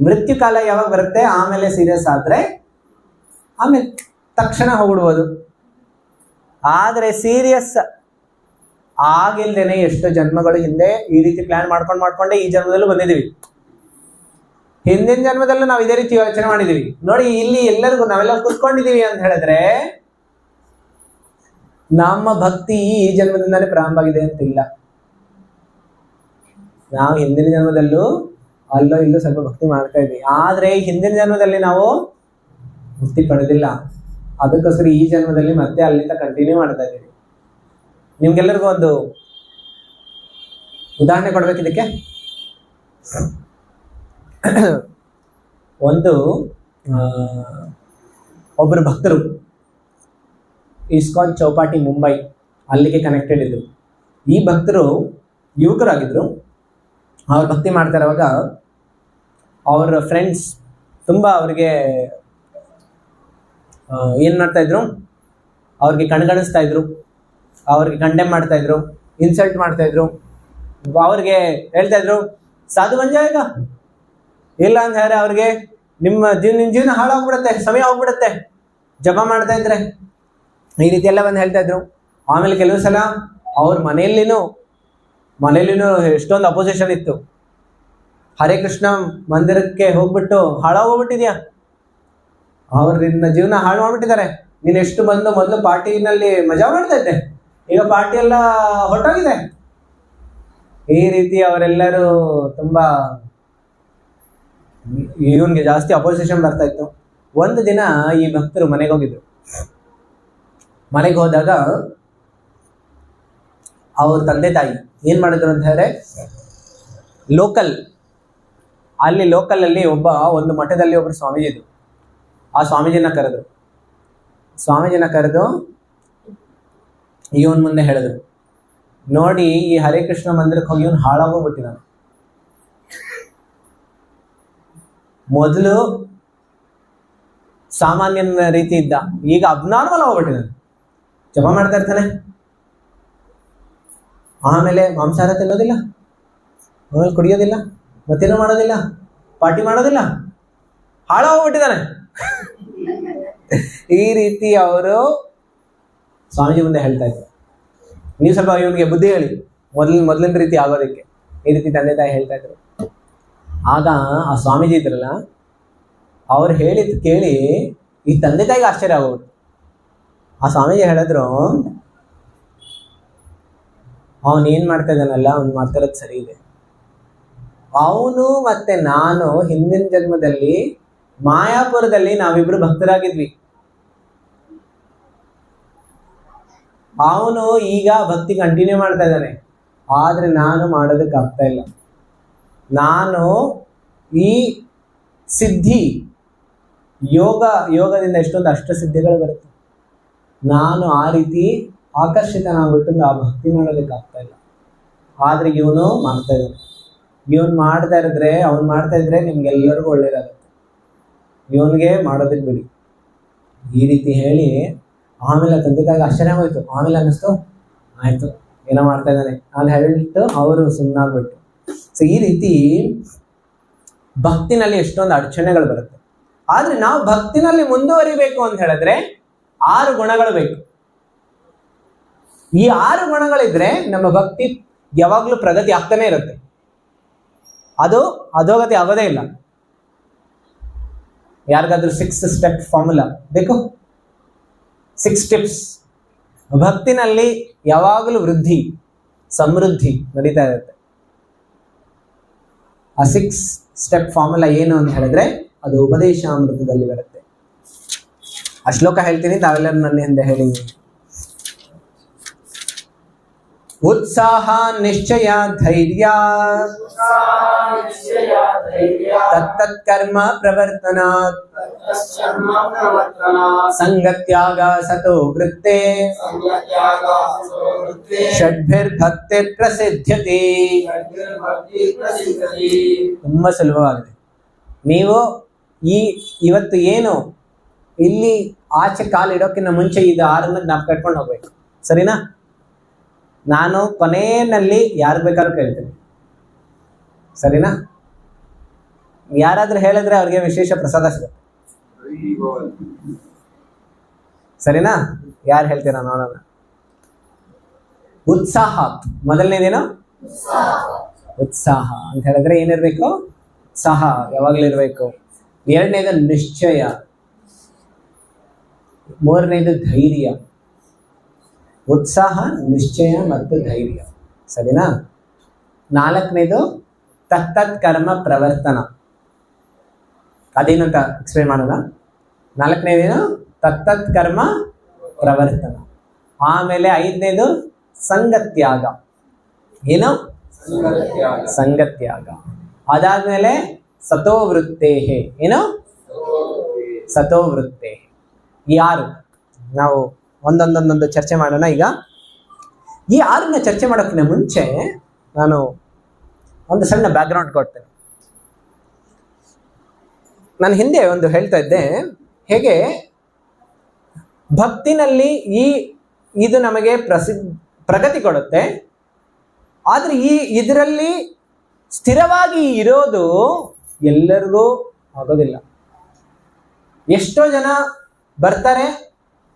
ಮೃತ್ಯು ಕಾಲ ಯಾವಾಗ ಬರುತ್ತೆ, ಆಮೇಲೆ ಸೀರಿಯಸ್ ಆದ್ರೆ ಆಮೇಲೆ ತಕ್ಷಣ ಹೋಗ್ಬಿಡ್ಬೋದು. ಆದ್ರೆ ಸೀರಿಯಸ್ ಆಗಿಲ್ದೇನೆ ಎಷ್ಟೋ ಜನ್ಮಗಳು ಹಿಂದೆ ಈ ರೀತಿ ಪ್ಲಾನ್ ಮಾಡ್ಕೊಂಡೇ ಈ ಜನ್ಮದಲ್ಲೂ ಬಂದಿದೀವಿ. ಹಿಂದಿನ ಜನ್ಮದಲ್ಲೂ ನಾವು ಇದೇ ರೀತಿ ಯೋಚನೆ ಮಾಡಿದೀವಿ. ನೋಡಿ, ಇಲ್ಲಿ ಎಲ್ಲರಿಗೂ ನಾವೆಲ್ಲ ಕೂತ್ಕೊಂಡಿದೀವಿ ಅಂತ ಹೇಳಿದ್ರೆ ನಮ್ಮ ಭಕ್ತಿ ಈ ಜನ್ಮದಿಂದಾನೇ ಪ್ರಾರಂಭ ಆಗಿದೆ ಅಂತಿಲ್ಲ. ನಾವು ಹಿಂದಿನ ಜನ್ಮದಲ್ಲೂ ಅಲ್ಲೋ ಇಲ್ಲೋ ಸ್ವಲ್ಪ ಭಕ್ತಿ ಮಾಡ್ತಾ ಇದ್ವಿ, ಆದ್ರೆ ಹಿಂದಿನ ಜನ್ಮದಲ್ಲಿ ನಾವು ಮುಕ್ತಿ ಪಡೆದಿಲ್ಲ. ಅದಕ್ಕೋಸ್ಕರ ಈ ಜನ್ಮದಲ್ಲಿ ಮತ್ತೆ ಅಲ್ಲಿಂದ ಕಂಟಿನ್ಯೂ ಮಾಡ್ತಾ ಇದ್ದೀವಿ. ನಿಮ್ಗೆಲ್ಲರಿಗೂ ಒಂದು ಉದಾಹರಣೆ ಕೊಡ್ಬೇಕು ಇದಕ್ಕೆ. ಒಂದು ಒಬ್ಬರು ಭಕ್ತರು ಇಸ್ಕಾನ್ ಚೌಪಾಟಿ ಮುಂಬೈ ಅಲ್ಲಿಗೆ ಕನೆಕ್ಟೆಡ್ ಇದ್ರು. ಈ ಭಕ್ತರು ಯುವಕರಾಗಿದ್ರು. ಅವ್ರು ಭಕ್ತಿ ಮಾಡ್ತಾ ಇರುವಾಗ ಅವ್ರ ಫ್ರೆಂಡ್ಸ್ ತುಂಬಾ ಅವ್ರಿಗೆ ಏನ್ ಮಾಡ್ತಾ ಇದ್ರು, ಅವ್ರಿಗೆ ಕಣ್ಗಣಿಸ್ತಾ ಇದ್ರು, ಅವ್ರಿಗೆ ಕಂಡೆಮ್ ಮಾಡ್ತಾ ಇದ್ರು, ಇನ್ಸಲ್ಟ್ ಮಾಡ್ತಾ ಇದ್ರು. ಅವ್ರಿಗೆ ಹೇಳ್ತಾ ಇದ್ರು ಸಾಧು ಬಂಜಾಗ, ಇಲ್ಲ ಅಂತ ಹೇಳಿದ್ರೆ ಅವ್ರಿಗೆ ನಿಮ್ ಜೀವನ ಹಾಳಾಗ್ಬಿಡತ್ತೆ, ಸಮಯ ಹೋಗ್ಬಿಡತ್ತೆ ಜಪ ಮಾಡ್ತಾ ಇದ್ರೆ, ಈ ರೀತಿ ಎಲ್ಲ ಬಂದು ಹೇಳ್ತಾ ಇದ್ರು. ಆಮೇಲೆ ಕೆಲವು ಸಲ ಅವ್ರ ಮನೆಯಲ್ಲಿನೂ ಎಷ್ಟೊಂದು ಅಪೋಸಿಷನ್ ಇತ್ತು. ಹರೇ ಕೃಷ್ಣ ಮಂದಿರಕ್ಕೆ ಹೋಗ್ಬಿಟ್ಟು ಹಾಳಾಗೋಗ್ಬಿಟ್ಟಿದ್ಯಾ, ಅವ್ರ ನಿನ್ನ ಜೀವನ ಹಾಳು ಮಾಡ್ಬಿಟ್ಟಿದ್ದಾರೆ, ನೀನ್ ಎಷ್ಟು ಬಂದು ಮೊದಲು ಪಾರ್ಟಿನಲ್ಲಿ ಮಜಾ ಮಾಡ್ತಾ ಇದ್ದೆ, ಈಗ ಪಾರ್ಟಿ ಎಲ್ಲ ಹೊರಟೋಗಿದೆ. ಈ ರೀತಿ ಅವರೆಲ್ಲರೂ ತುಂಬಾ ಇವನ್ಗೆ ಜಾಸ್ತಿ ಅಪೋಸಿಷನ್ ಬರ್ತಾ ಇತ್ತು. ಒಂದು ದಿನ ಈ ಭಕ್ತರು ಮನೆಗೆ ಹೋಗಿದ್ರು. ಮನೆಗೆ ಹೋದಾಗ ಅವ್ರ ತಂದೆ ತಾಯಿ ಏನ್ ಮಾಡಿದ್ರು ಅಂತ ಹೇಳಿದ್ರೆ, ಅಲ್ಲಿ ಲೋಕಲ್ ಅಲ್ಲಿ ಒಂದು ಮಠದಲ್ಲಿ ಒಬ್ರು ಸ್ವಾಮೀಜಿ ಇದ್ರು. ಆ ಸ್ವಾಮೀಜಿನ ಕರೆದು ಇವನ್ ಮುಂದೆ ಹೇಳಿದ್ರು, ನೋಡಿ ಈ ಹರೇ ಕೃಷ್ಣ ಮಂದಿರಕ್ಕೆ ಹೋಗಿ ಇವನು ಹಾಳಾಗೋಗ್ಬಿಟ್ಟಿದ್ದಾನೆ. ಮೊದಲು ಸಾಮಾನ್ಯನ ರೀತಿ ಇದ್ದ, ಈಗ ಅಬ್ನಾರ್ಮಲ್ ಹೋಗ್ಬಿಟ್ಟಿದ್ದಾನೆ. ಜಪ ಮಾಡ್ತಾ ಇರ್ತಾನೆ, ಆಮೇಲೆ ಮಾಂಸಾಹಾರ ತಿನ್ನೋದಿಲ್ಲ, ಆಮೇಲೆ ಕುಡಿಯೋದಿಲ್ಲ, ಮತ್ತೇನೋ ಮಾಡೋದಿಲ್ಲ, ಪಾರ್ಟಿ ಮಾಡೋದಿಲ್ಲ, ಹಾಳಾಗೋಗ್ಬಿಟ್ಟಿದ್ದಾನೆ. ಈ ರೀತಿ ಅವರು ಸ್ವಾಮೀಜಿ ಮುಂದೆ ಹೇಳ್ತಾ ಇದ್ರು. ನೀವು ಸ್ವಲ್ಪ ಇವನಿಗೆ ಬುದ್ಧಿ ಹೇಳಿ, ಮೊದಲಿನ ರೀತಿ ಆಗೋದಕ್ಕೆ. ಈ ರೀತಿ ತಂದೆ ತಾಯಿ ಹೇಳ್ತಾ ಇದ್ರು. ಆಗ ಆ ಸ್ವಾಮೀಜಿ ಇದ್ರಲ್ಲ, ಅವ್ರು ಹೇಳಿದ್ ಕೇಳಿ ಈ ತಂದೆ ತಾಯಿಗೆ ಆಶ್ಚರ್ಯ ಆಗೋಗ್ಬಿಟ್ಟು. ಆ ಸ್ವಾಮೀಜಿ ಹೇಳಿದ್ರು, ಅವನು ಏನ್ ಮಾಡ್ತಾ ಇದ್ದಾನಲ್ಲ, ಅವ್ನು ಮಾಡ್ತಾ ಇರೋದು ಸರಿ ಇದೆ. ಅವನು ಮತ್ತೆ ನಾನು ಹಿಂದಿನ ಜನ್ಮದಲ್ಲಿ ಮಾಯಾಪುರದಲ್ಲಿ ನಾವಿಬ್ರು ಭಕ್ತರಾಗಿದ್ವಿ. ಅವನು ಈಗ ಭಕ್ತಿ ಕಂಟಿನ್ಯೂ ಮಾಡ್ತಾ ಇದ್ದಾನೆ, ಆದ್ರೆ ನಾನು ಮಾಡೋದಕ್ಕೆ ಆಗ್ತಾ ಇಲ್ಲ. ನಾನು ಈ ಸಿದ್ಧಿ ಯೋಗದಿಂದ ಎಷ್ಟೊಂದು ಅಷ್ಟ ಸಿದ್ಧಿಗಳು ಬರುತ್ತೆ, ನಾನು ಆ ರೀತಿ ಆಕರ್ಷಿತನಾಗ್ಬಿಟ್ಟು ಆ ಭಕ್ತಿ ಮಾಡೋದಕ್ಕೆ ಆಗ್ತಾ ಇಲ್ಲ. ಆದ್ರೆ ಇವನು ಮಾಡ್ತಾ ಇದ್ದಾನೆ. ಇವನ್ ಮಾಡ್ತಾ ಇದ್ರೆ ನಿಮ್ಗೆಲ್ಲರಿಗೂ ಒಳ್ಳೇದಾಗುತ್ತೆ. ಇವನ್ಗೆ ಮಾಡೋದಕ್ಕೆ ಬಿಡಿ. ಈ ರೀತಿ ಹೇಳಿ ಆಮೇಲೆ ತಂದೆ ತಾಯಿಗೆ ಆಶ್ಚರ್ಯ ಆಗೋಯ್ತು. ಆಮೇಲೆ ಅನ್ನಿಸ್ತು ಆಯ್ತು ಏನೋ ಮಾಡ್ತಾ ಇದ್ದಾನೆ ಅಲ್ಲಿ ಹೇಳಿಟ್ಟು ಅವರು ಸುಮ್ಮನಾಗ್ಬಿಟ್ಟು. ಸೊ ಈ ರೀತಿ ಭಕ್ತಿನಲ್ಲಿ ಎಷ್ಟೊಂದು ಅಡಚಣೆಗಳು ಬರುತ್ತೆ. ಆದ್ರೆ ನಾವು ಭಕ್ತಿನಲ್ಲಿ ಮುಂದುವರಿಬೇಕು ಅಂತ ಹೇಳಿದ್ರೆ 6 ಗುಣಗಳು ಬೇಕು. ಈ 6 ಗುಣಗಳಿದ್ರೆ ನಮ್ಮ ಭಕ್ತಿ ಯಾವಾಗ್ಲೂ ಪ್ರಗತಿ ಆಗ್ತಾನೆ ಇರುತ್ತೆ. ಅದು ಅಧೋಗತಿ ಆಗೋದೇ ಇಲ್ಲ. ಯಾರಿಗಾದ್ರೂ 6 ಸ್ಟೆಪ್ ಫಾರ್ಮುಲಾ ಬೇಕು? 6 ಸ್ಟೆಪ್ಸ್. ಭಕ್ತಿನಲ್ಲಿ ಯಾವಾಗಲೂ ವೃದ್ಧಿ ಸಮೃದ್ಧಿ ನಡೀತಾ ಇರುತ್ತೆ. ಆ 6 ಸ್ಟೆಪ್ ಫಾರ್ಮುಲಾ ಏನು ಅಂತ ಹೇಳಿದ್ರೆ ಅದು ಉಪದೇಶಾಮೃತದಲ್ಲಿ ಬರುತ್ತೆ. ಆ ಶ್ಲೋಕ ಹೇಳ್ತೀನಿ, ತಾವೆಲ್ಲರೂ ನನ್ನ ಹಿಂದೆ ಹೇಳಿ. ಉತ್ಸಾಹ ನಿಶ್ಚಯ ಧೈರ್ಯ ತತ್ತತ್ ಕರ್ಮ ಪ್ರವರ್ತನಾತ್ ಸಂಗತ್ಯಾಗ ಸತೋ ವೃತ್ತೆ ಷಡ್ಭಿರ್ಭಕ್ತಿರ್ ಪ್ರಸಿದ್ಧ್ಯತೆ. ತುಂಬಾ ಸುಲಭವಾಗಿದೆ. ನೀವು ಇವತ್ತು ಏನು ಇಲ್ಲಿ ಆಚೆ ಕಾಲಿಡೋಕ್ಕಿಂತ ಮುಂಚೆ ಇದು 6 ಜ್ಞಾಪಕ ಕಟ್ಕೊಂಡು ಹೋಗ್ಬೇಕು. ಸರಿನಾ? ನಾನು ಕೊನೆಯಲ್ಲಿ ಯಾರು ಬೇಕಾದ್ರೂ ಕೇಳ್ತೀನಿ. ಸರಿನಾ? ಯಾರಾದ್ರೂ ಹೇಳಿದ್ರೆ ಅವ್ರಿಗೆ ವಿಶೇಷ ಪ್ರಸಾದ ಸಿಗುತ್ತೆ. ಸರಿನಾ? ಯಾರು ಹೇಳ್ತೀರಾ ನೋಡೋಣ. ಉತ್ಸಾಹ ಮೊದಲನೇದೇನು? ಉತ್ಸಾಹ ಅಂತ ಹೇಳಿದ್ರೆ ಏನಿರ್ಬೇಕು? ಉತ್ಸಾಹ ಯಾವಾಗ್ಲೂ ಇರ್ಬೇಕು. 2ನೇದು ನಿಶ್ಚಯ. 3ನೇದು ಧೈರ್ಯ. ಉತ್ಸಾಹ, ನಿಶ್ಚಯ ಮತ್ತು ಧೈರ್ಯ. ಸರಿನಾ? 4ನೇದು ತತ್ತತ್ ಕರ್ಮ ಪ್ರವರ್ತನ. ಅದೇನು ಅಂತ ಎಕ್ಸ್ಪ್ಲೇನ್ ಮಾಡೋಣ. 4ನೇದೇನು? ತತ್ತತ್ ಕರ್ಮ ಪ್ರವರ್ತನ. ಆಮೇಲೆ 5ನೇದು ಸಂಗತ್ಯಾಗ. ಏನು? ಸಂಗತ್ಯಾಗ. ಅದಾದ್ಮೇಲೆ ಸತೋವೃತ್ತೇ. ಏನು? ಸತೋವೃತ್ತೇ. ಈ 6 ನಾವು ಒಂದೊಂದೊಂದೊಂದು ಚರ್ಚೆ ಮಾಡೋಣ. ಈಗ ಈ 6ನ್ನ ಚರ್ಚೆ ಮಾಡೋಕ್ಕಿಂತ ಮುಂಚೆ ನಾನು ಒಂದು ಸಣ್ಣ ಬ್ಯಾಕ್ಗ್ರೌಂಡ್ ಕೊಡ್ತೇನೆ. ನಾನು ಹಿಂದೆ ಒಂದು ಹೇಳ್ತಾ ಇದ್ದೆ, ಹೇಗೆ ಭಕ್ತಿನಲ್ಲಿ ಇದು ನಮಗೆ ಪ್ರಗತಿ ಕೊಡುತ್ತೆ. ಆದ್ರೆ ಇದರಲ್ಲಿ ಸ್ಥಿರವಾಗಿ ಇರೋದು ಎಲ್ಲರಿಗೂ ಆಗೋದಿಲ್ಲ. ಎಷ್ಟೋ ಜನ ಬರ್ತಾರೆ,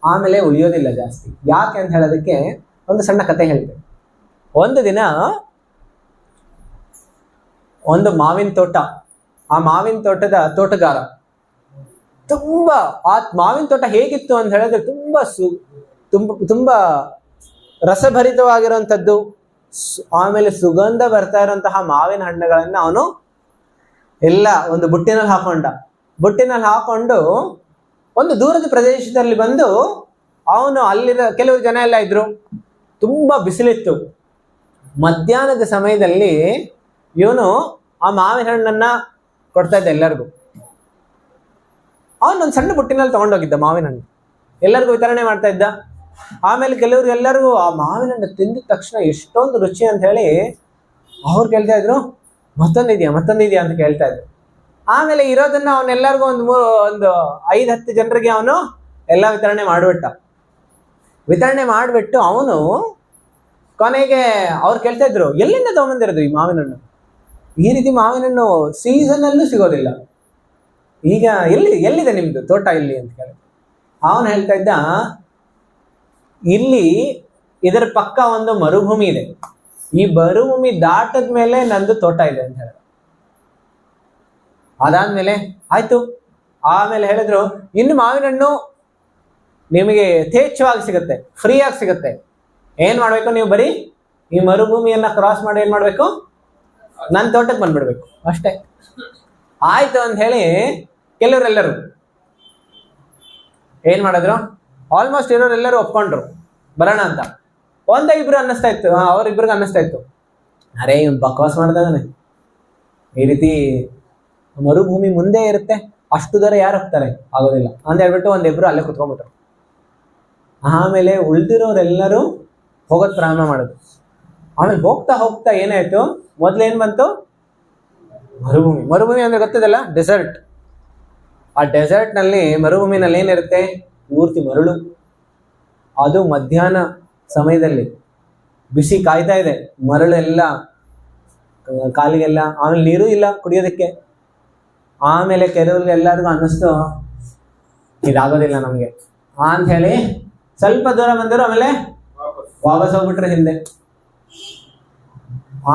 ಆಮೇಲೆ ಉಳಿಯೋದಿಲ್ಲ ಜಾಸ್ತಿ. ಯಾಕೆ ಅಂತ ಹೇಳೋದಕ್ಕೆ ಒಂದು ಸಣ್ಣ ಕತೆ ಹೇಳ್ತೇನೆ. ಒಂದು ದಿನ ಒಂದು ಮಾವಿನ ತೋಟ, ಆ ಮಾವಿನ ತೋಟದ ತೋಟಗಾರ ಆ ಮಾವಿನ ತೋಟ ಹೇಗಿತ್ತು ಅಂತ ಹೇಳಿದ್ರೆ ತುಂಬಾ ರಸಭರಿತವಾಗಿರುವಂಥದ್ದು. ಆಮೇಲೆ ಸುಗಂಧ ಬರ್ತಾ ಇರುವಂತಹ ಮಾವಿನ ಹಣ್ಣುಗಳನ್ನ ಅವನು ಎಲ್ಲ ಒಂದು ಬುಟ್ಟಿನಲ್ಲಿ ಹಾಕೊಂಡು ಒಂದು ದೂರದ ಪ್ರದೇಶದಲ್ಲಿ ಬಂದು ಅವನು ಅಲ್ಲಿನ ಕೆಲವು ಜನ ಎಲ್ಲ ಇದ್ರು. ತುಂಬಾ ಬಿಸಿಲಿತ್ತು. ಮಧ್ಯಾಹ್ನದ ಸಮಯದಲ್ಲಿ ಇವನು ಆ ಮಾವಿನ ಹಣ್ಣನ್ನ ಕೊಡ್ತಾ ಇದ್ದ ಎಲ್ಲರಿಗೂ. ಅವನೊಂದು ಸಣ್ಣ ಬುಟ್ಟಿನಲ್ಲಿ ತಗೊಂಡೋಗಿದ್ದ ಮಾವಿನ ಹಣ್ಣು, ಎಲ್ಲರಿಗೂ ವಿತರಣೆ ಮಾಡ್ತಾ ಇದ್ದ. ಆಮೇಲೆ ಎಲ್ಲರಿಗೂ ಆ ಮಾವಿನ ಹಣ್ಣು ತಿಂದಿದ ತಕ್ಷಣ ಎಷ್ಟೊಂದು ರುಚಿ ಅಂತ ಹೇಳಿ ಅವ್ರು ಕೇಳ್ತಾ ಇದ್ರು, ಮತ್ತೊಂದಿದ್ಯಾ ಅಂತ ಕೇಳ್ತಾ ಇದ್ರು. ಆಮೇಲೆ ಇರೋದನ್ನ ಅವನೆಲ್ಲರಿಗೂ ಒಂದು 5-10 ಜನರಿಗೆ ಅವನು ಎಲ್ಲ ವಿತರಣೆ ಮಾಡಿಬಿಟ್ಟು ಅವನು ಕೊನೆಗೆ ಅವ್ರು ಕೇಳ್ತಾ ಇದ್ರು, ಎಲ್ಲಿಂದ ತಗೊಂಬಂದಿರೋದು ಈ ಮಾವಿನ ಹಣ್ಣು? ಈ ರೀತಿ ಮಾವಿನ ಹಣ್ಣು ಸೀಸನ್ ಅಲ್ಲೂ ಸಿಗೋದಿಲ್ಲ. ಈಗ ಎಲ್ಲಿದೆ ನಿಮ್ದು ತೋಟ ಇಲ್ಲಿ ಅಂತ ಕೇಳಿ ಅವನು ಹೇಳ್ತಾ ಇದ್ದ, ಇಲ್ಲಿ ಇದರ ಪಕ್ಕ ಒಂದು ಮರುಭೂಮಿ ಇದೆ, ಈ ಮರುಭೂಮಿ ದಾಟದ ಮೇಲೆ ನಂದು ತೋಟ ಇದೆ ಅಂತ ಹೇಳಿದ. ಅದಾದ್ಮೇಲೆ ಆಯ್ತು. ಆಮೇಲೆ ಹೇಳಿದ್ರು, ಇನ್ನು ಮಾವಿನ ಹಣ್ಣು ನಿಮಗೆ ಯಥೇಚ್ಛವಾಗಿ ಸಿಗುತ್ತೆ, ಫ್ರೀ ಆಗಿ ಸಿಗುತ್ತೆ. ಏನ್ ಮಾಡ್ಬೇಕು, ನೀವು ಬರೀ ಈ ಮರುಭೂಮಿಯನ್ನ ಕ್ರಾಸ್ ಮಾಡಿ ಏನ್ ಮಾಡ್ಬೇಕು, ನನ್ನ ತೋಟಕ್ಕೆ ಬಂದ್ಬಿಡ್ಬೇಕು ಅಷ್ಟೇ. ಆಯ್ತು ಅಂತ ಹೇಳಿ ಕೆಲವರೆಲ್ಲರೂ ಏನ್ ಮಾಡಿದ್ರು, ಆಲ್ಮೋಸ್ಟ್ ಇರೋರೆಲ್ಲರೂ ಒಪ್ಕೊಂಡ್ರು ಬರೋಣ ಅಂತ. ಒಂದಿಬ್ರು ಅನ್ನಿಸ್ತಾ ಇತ್ತು, ಅವ್ರಿಬ್ರಿಗೆ ಅನ್ನಿಸ್ತಾ ಇತ್ತು, ಅರೇ ಇವ್ನು ಬಕ್ವಾಸ್ ಮಾಡ್ದಾನೆ, ಈ ರೀತಿ ಮರುಭೂಮಿ ಮುಂದೆ ಇರುತ್ತೆ, ಅಷ್ಟು ದೂರ ಯಾರು ಹೋಗ್ತಾರೆ, ಆಗೋದಿಲ್ಲ ಅಂತ ಹೇಳ್ಬಿಟ್ಟು ಒಂದಿಬ್ರು ಅಲ್ಲೇ ಕುತ್ಕೊಂಡ್ಬಿಟ್ರು. ಆಮೇಲೆ ಉಳಿದಿರೋರೆಲ್ಲರೂ ಹೋಗೋದು ಪ್ರಾರಂಭ ಮಾಡಿದ್ರು. ಆಮೇಲೆ ಹೋಗ್ತಾ ಹೋಗ್ತಾ ಏನಾಯ್ತು, ಮೊದ್ಲೇನ್ ಬಂತು, ಮರುಭೂಮಿ. ಮರುಭೂಮಿ ಅಂದ್ರೆ ಗೊತ್ತದಲ್ಲ, ಡೆಸರ್ಟ್. ಆ ಡೆಸರ್ಟ್ ನಲ್ಲಿ, ಮರುಭೂಮಿನಲ್ಲಿ ಏನಿರುತ್ತೆ, ಪೂರ್ತಿ ಮರಳು. ಅದು ಮಧ್ಯಾಹ್ನ ಸಮಯದಲ್ಲಿ ಬಿಸಿ ಕಾಯ್ತಾ ಇದೆ, ಮರಳೆಲ್ಲ ಕಾಲಿಗೆಲ್ಲ. ಆಮೇಲೆ ನೀರು ಇಲ್ಲ ಕುಡಿಯೋದಕ್ಕೆ. ಆಮೇಲೆ ಕೆಲವ್ರಿಗೆ ಎಲ್ಲರಿಗೂ ಅನ್ನಿಸ್ತು ಇದಾಗೋದಿಲ್ಲ ನಮ್ಗೆ ಅಂತ ಹೇಳಿ ಸ್ವಲ್ಪ ದೂರ ಬಂದರು. ಆಮೇಲೆ ವಾಪಸ್ ಹೋಗ್ಬಿಟ್ರೆ ಹಿಂದೆ.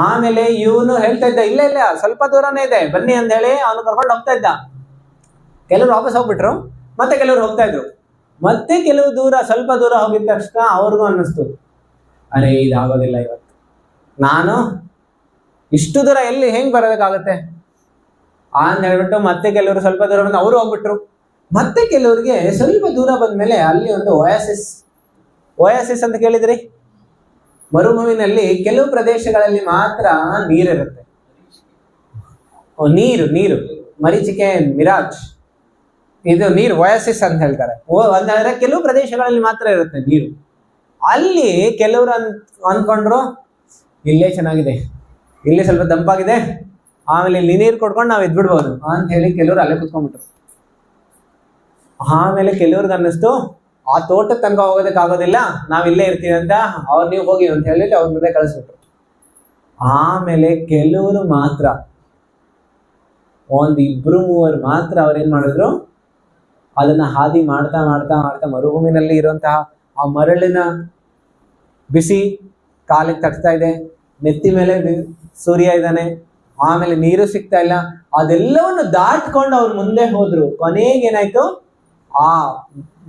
ಆಮೇಲೆ ಇವನು ಹೇಳ್ತಾ ಇದ್ದ, ಇಲ್ಲ ಇಲ್ಲ ಸ್ವಲ್ಪ ದೂರನೇ ಇದೆ ಬನ್ನಿ ಅಂತ ಹೇಳಿ ಅವನು ಕರ್ಕೊಂಡು ಹೋಗ್ತಾ ಇದ್ದ. ಕೆಲವ್ರು ವಾಪಸ್ ಹೋಗ್ಬಿಟ್ರು, ಮತ್ತೆ ಕೆಲವ್ರು ಹೋಗ್ತಾ ಇದ್ರು. ಮತ್ತೆ ಕೆಲವು ದೂರ, ಸ್ವಲ್ಪ ದೂರ ಹೋಗಿದ ತಕ್ಷಣ ಅವ್ರಿಗೂ ಅನ್ನಿಸ್ತು, ಅರೆ ಇದಾಗೋದಿಲ್ಲ ಇವತ್ತು, ನಾನು ಇಷ್ಟು ದೂರ ಎಲ್ಲಿ ಹೆಂಗ್ ಬರೋದಕ್ಕಾಗತ್ತೆ ಅಂತ ಹೇಳ್ಬಿಟ್ಟು ಮತ್ತೆ ಕೆಲವರು ಸ್ವಲ್ಪ ದೂರ ಬಂದು ಅವರು ಹೋಗ್ಬಿಟ್ರು. ಮತ್ತೆ ಕೆಲವ್ರಿಗೆ ಸ್ವಲ್ಪ ದೂರ ಬಂದ್ಮೇಲೆ ಅಲ್ಲಿ ಒಂದು ಓಯಾಸಿಸ್ ಅಂತ ಕೇಳಿದ್ರಿ? ಮರುಭೂಮಿನಲ್ಲಿ ಕೆಲವು ಪ್ರದೇಶಗಳಲ್ಲಿ ಮಾತ್ರ ನೀರಿರುತ್ತೆ. ನೀರು ಮರೀಚಿಕೆ, ಮಿರಾಜ್, ಇದು ನೀರು ಓಯಾಸಿಸ್ ಅಂತ ಹೇಳ್ತಾರೆ. ಅಂದ್ರೆ ಕೆಲವು ಪ್ರದೇಶಗಳಲ್ಲಿ ಮಾತ್ರ ಇರುತ್ತೆ ನೀರು. ಅಲ್ಲಿ ಕೆಲವರು ಅನ್ಕೊಂಡ್ರು ಇಲ್ಲೇ ಚೆನ್ನಾಗಿದೆ, ಇಲ್ಲಿ ಸ್ವಲ್ಪ ತಂಪಾಗಿದೆ, ಆಮೇಲೆ ಇಲ್ಲಿ ನೀರು ಕೊಡ್ಕೊಂಡು ನಾವು ಇದ್ಬಿಡ್ಬೋದು ಅಂತ ಹೇಳಿ ಕೆಲವರು ಅಲ್ಲೇ ಕುತ್ಕೊಂಡ್ಬಿಟ್ರು. ಆಮೇಲೆ ಕೆಲವ್ರಿಗೆ ಅನ್ನಿಸ್ತು ಆ ತೋಟಕ್ಕೆ ತನಕ ಹೋಗೋದಕ್ಕಾಗೋದಿಲ್ಲ, ನಾವ್ ಇಲ್ಲೇ ಇರ್ತೀವಿ ಅಂತ. ಅವ್ರು ನೀವು ಹೋಗಿ ಅಂತ ಹೇಳಿಟ್ಟು ಅವ್ರ ಮುಂದೆ ಕಳಿಸ್ಬಿಟ್ರು. ಆಮೇಲೆ ಕೆಲವರು ಮಾತ್ರ, ಒಂದ್ 2-3 ಮಾತ್ರ ಅವ್ರೇನ್ ಮಾಡಿದ್ರು, ಅದನ್ನ ಹಾದಿ ಮಾಡ್ತಾ ಮಾಡ್ತಾ ಮಾಡ್ತಾ ಮರುಭೂಮಿನಲ್ಲಿ ಇರುವಂತಹ ಆ ಮರಳಿನ ಬಿಸಿ ಕಾಲಿಗೆ ತಟ್ತಾ ಇದೆ, ನೆತ್ತಿ ಮೇಲೆ ಸೂರ್ಯ ಇದ್ದಾನೆ, ಆಮೇಲೆ ನೀರು ಸಿಗ್ತಾ ಇಲ್ಲ, ಅದೆಲ್ಲವನ್ನು ದಾಟ್ಕೊಂಡು ಅವ್ರು ಮುಂದೆ ಹೋದ್ರು. ಕೊನೆಗೇನಾಯ್ತು, ಆ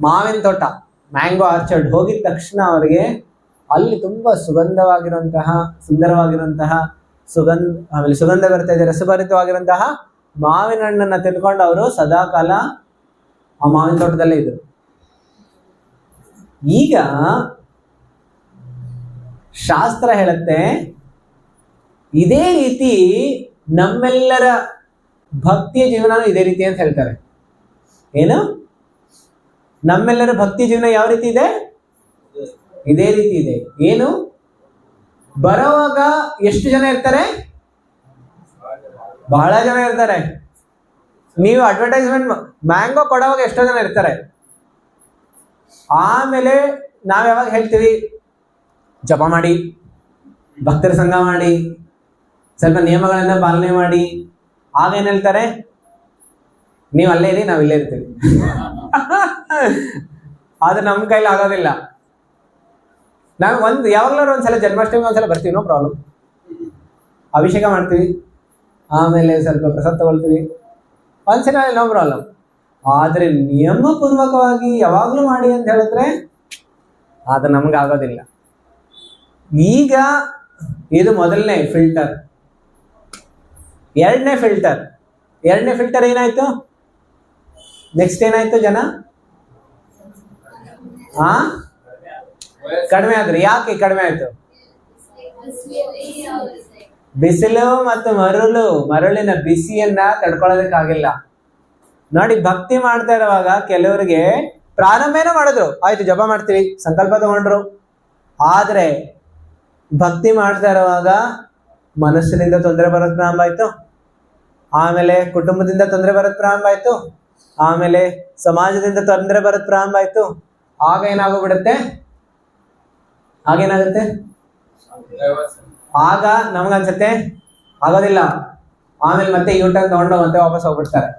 ಮಾವಿನ ತೋಟ, ಮ್ಯಾಂಗೋ ಆರ್ಚರ್ಡ್ ಹೋಗಿದ ತಕ್ಷಣ ಅವರಿಗೆ ಅಲ್ಲಿ ತುಂಬಾ ಸುಂದರವಾಗಿರುವಂತಹ ಆಮೇಲೆ ಸುಗಂಧ ಬರ್ತಾ ಇದೆ, ರಸಭರಿತವಾಗಿರುವಂತಹ ಮಾವಿನ ಹಣ್ಣನ್ನ ತಿಳ್ಕೊಂಡು ಅವರು ಸದಾಕಾಲ ಆ ಮಾವಿನ ತೋಟದಲ್ಲೇ ಇದ್ರು. ಈಗ ಶಾಸ್ತ್ರ ಹೇಳುತ್ತೆ, ಇದೇ ರೀತಿ ನಮ್ಮೆಲ್ಲರ ಭಕ್ತಿಯ ಜೀವನ ಇದೇ ರೀತಿ ಅಂತ ಹೇಳ್ತಾರೆ. ಏನು? ನಮ್ಮೆಲ್ಲರ ಭಕ್ತಿ ಜೀವನ ಯಾವ ರೀತಿ ಇದೆ? ಇದೇ ರೀತಿ ಇದೆ. ಏನು? ಬರೋವಾಗ ಎಷ್ಟು ಜನ ಇರ್ತಾರೆ? ಬಹಳ ಜನ ಇರ್ತಾರೆ. ನೀವು ಅಡ್ವರ್ಟೈಸ್ಮೆಂಟ್ ಮ್ಯಾಂಗೋ ಕೊಡುವಾಗ ಎಷ್ಟೋ ಜನ ಇರ್ತಾರೆ. ಆಮೇಲೆ ನಾವ್ ಯಾವಾಗ ಹೇಳ್ತೀವಿ, ಜಪ ಮಾಡಿ, ಭಕ್ತರ ಸಂಘ ಮಾಡಿ, ಸ್ವಲ್ಪ ನಿಯಮಗಳನ್ನ ಪಾಲನೆ ಮಾಡಿ, ಆಗ ಏನ್ ಹೇಳ್ತಾರೆ, ನೀವು ಅಲ್ಲೇ ಇರಿ, ನಾವ್ ಇಲ್ಲೇ ಇರ್ತೀವಿ. ಆದ್ರೆ ನಮ್ ಕೈಲಿ ಆಗೋದಿಲ್ಲ. ನಾವ್ ಯಾವಾಗ್ಲಾರು ಒಂದ್ಸಲ ಜನ್ಮಾಷ್ಟಮಿ ಒಂದ್ಸಲ ಬರ್ತೀವಿ, ನೋ ಪ್ರಾಬ್ಲಮ್. ಅಭಿಷೇಕ ಮಾಡ್ತೀವಿ, ಆಮೇಲೆ ಸ್ವಲ್ಪ ಪ್ರಸಾದ ತಗೊಳ್ತೀವಿ, ಒಂದ್ಸಲ ನೋ ಪ್ರಾಬ್ಲಮ್. ಆದ್ರೆ ನಿಯಮ ಪೂರ್ವಕವಾಗಿ ಯಾವಾಗ್ಲೂ ಮಾಡಿ ಅಂತ ಹೇಳಿದ್ರೆ ಅದು ನಮ್ಗೆ ಆಗೋದಿಲ್ಲ. ಈಗ ಇದು ಮೊದಲನೇ ಫಿಲ್ಟರ್. ಎರಡನೇ ಫಿಲ್ಟರ್ ಏನಾಯ್ತು? ನೆಕ್ಸ್ಟ್ ಏನಾಯ್ತು? ಜನ ಕಡಿಮೆ ಆದ್ರು. ಯಾಕೆ ಕಡಿಮೆ ಆಯ್ತು? ಬಿಸಿಲು ಮತ್ತು ಮರಳಿನ ಬಿಸಿಯನ್ನ ತಡ್ಕೊಳ್ಳೋದಕ್ಕಾಗಿಲ್ಲ. ನೋಡಿ, ಭಕ್ತಿ ಮಾಡ್ತಾ ಇರುವಾಗ ಕೆಲವರಿಗೆ ಪ್ರಾರಂಭನೇ ಮಾಡಿದ್ರು, ಆಯ್ತು ಜಪ ಮಾಡ್ತೀವಿ, ಸಂಕಲ್ಪ ತಗೊಂಡ್ರು. ಆದ್ರೆ ಭಕ್ತಿ ಮಾಡ್ತಾ ಇರುವಾಗ ಮನಸ್ಸಿನಿಂದ ತೊಂದರೆ ಬರೋದು ಪ್ರಾರಂಭ ಆಯ್ತು, ಆಮೇಲೆ ಕುಟುಂಬದಿಂದ ತೊಂದರೆ ಬರೋದು ಪ್ರಾರಂಭ ಆಯ್ತು, ಆಮೇಲೆ ಸಮಾಜದಿಂದ ತೊಂದರೆ ಬರೋದು ಪ್ರಾರಂಭ ಆಯ್ತು. ಆಗ ಏನಾಗುತ್ತೆ? ಆಗ ನಮ್ಗನ್ಸತ್ತೆ ಆಗೋದಿಲ್ಲ, ಆಮೇಲೆ ಮತ್ತೆ ಯೂಟರ್ನ್ ತಗೊಂಡು ಮತ್ತೆ ವಾಪಸ್ ಹೋಗ್ಬಿಡ್ತಾರೆ.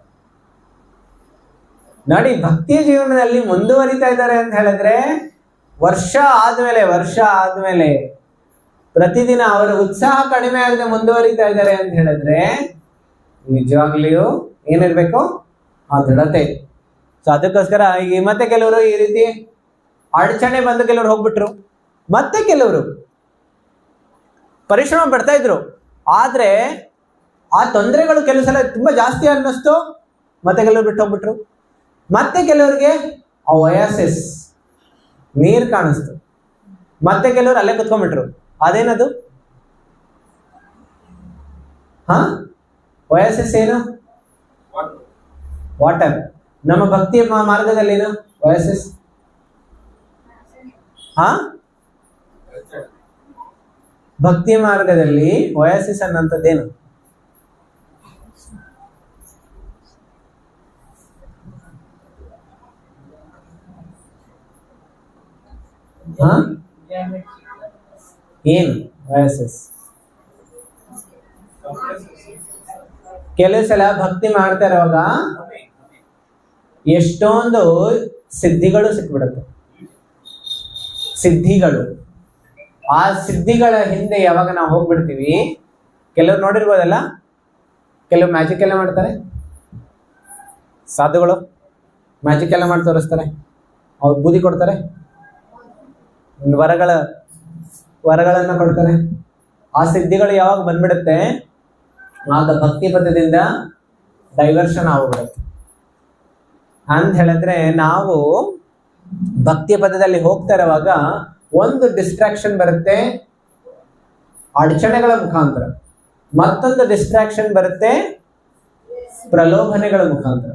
ನೋಡಿ, ಭಕ್ತಿಯ ಜೀವನದಲ್ಲಿ ಮುಂದುವರಿತಾ ಇದ್ದಾರೆ ಅಂತ ಹೇಳಿದ್ರೆ ವರ್ಷ ಆದ್ಮೇಲೆ ಪ್ರತಿದಿನ ಅವರ ಉತ್ಸಾಹ ಕಡಿಮೆ ಆಗದೆ ಮುಂದುವರಿತಾ ಇದ್ದಾರೆ ಅಂತ ಹೇಳಿದ್ರೆ ನಿಜವಾಗ್ಲಿಯೂ ಏನಿರ್ಬೇಕು? ಆ ದೃಢತೆ. ಸೊ ಅದಕ್ಕೋಸ್ಕರ ಈಗ ಮತ್ತೆ ಕೆಲವರು ಈ ರೀತಿ ಅಡಚಣೆ ಬಂದು ಕೆಲವರು ಹೋಗ್ಬಿಟ್ರು, ಮತ್ತೆ ಕೆಲವರು ಪರಿಶ್ರಮ ಪಡ್ತಾ ಇದ್ರು. ಆದ್ರೆ ಆ ತೊಂದರೆಗಳು ಕೆಲವು ಸಲ ತುಂಬಾ ಜಾಸ್ತಿ ಅನ್ನಿಸ್ತು, ಮತ್ತೆ ಕೆಲವರು ಬಿಟ್ಟು ಹೋಗ್ಬಿಟ್ರು. ಮತ್ತೆ ಕೆಲವರಿಗೆ ಆ ಓಯಾಸಿಸ್ ನೀರ್ ಕಾಣಿಸ್ತು, ಮತ್ತೆ ಕೆಲವರು ಅಲ್ಲೇ ಕುತ್ಕೊಂಡ್ಬಿಟ್ರು. ಅದೇನದು? ಓಯಾಸಿಸ್ ಏನು? ವಾಟರ್. ನಮ್ಮ ಭಕ್ತಿಯ ಮಾರ್ಗದಲ್ಲಿ ಏನು ಭಕ್ತಿ ಮಾರ್ಗದಲ್ಲಿ ಒಯಾಸಿಸ್ ಅನ್ನಂಥದ್ದೇನು? ಏನು ಒಯಾಸಿಸ್? ಕೆಲವು ಸಲ ಭಕ್ತಿ ಮಾಡ್ತಾ ಇರುವಾಗ ಎಷ್ಟೊಂದು ಸಿದ್ಧಿಗಳು ಸಿಕ್ಬಿಡುತ್ತೆ. ಸಿದ್ಧಿಗಳು, ಆ ಸಿದ್ಧಿಗಳ ಹಿಂದೆ ಯಾವಾಗ ನಾವು ಹೋಗ್ಬಿಡ್ತೀವಿ, ಕೆಲವ್ರು ನೋಡಿರ್ಬೋದಲ್ಲ, ಕೆಲವು ಮ್ಯಾಜಿಕ್ ಎಲ್ಲ ಮಾಡ್ತಾರೆ, ಸಾಧುಗಳು ಮ್ಯಾಜಿಕ್ ಎಲ್ಲ ಮಾಡಿ ತೋರಿಸ್ತಾರೆ, ಅವ್ರು ಬೂದಿ ಕೊಡ್ತಾರೆ, ವರಗಳನ್ನ ಕೊಡ್ತಾರೆ. ಆ ಸಿದ್ಧಿಗಳು ಯಾವಾಗ ಬಂದ್ಬಿಡುತ್ತೆ, ಆಗ ಭಕ್ತಿ ಪಥದಿಂದ ಡೈವರ್ಷನ್ ಆಗ್ಬಿಡುತ್ತೆ. ಅಂತ ಹೇಳಿದ್ರೆ ನಾವು ಭಕ್ತಿ ಪದದಲ್ಲಿ ಹೋಗ್ತಾ ಇರುವಾಗ ಒಂದು ಡಿಸ್ಟ್ರಾಕ್ಷನ್ ಬರುತ್ತೆ ಅಡಚಣೆಗಳ ಮುಖಾಂತರ, ಮತ್ತೊಂದು ಡಿಸ್ಟ್ರಾಕ್ಷನ್ ಬರುತ್ತೆ ಪ್ರಲೋಭನೆಗಳ ಮುಖಾಂತರ,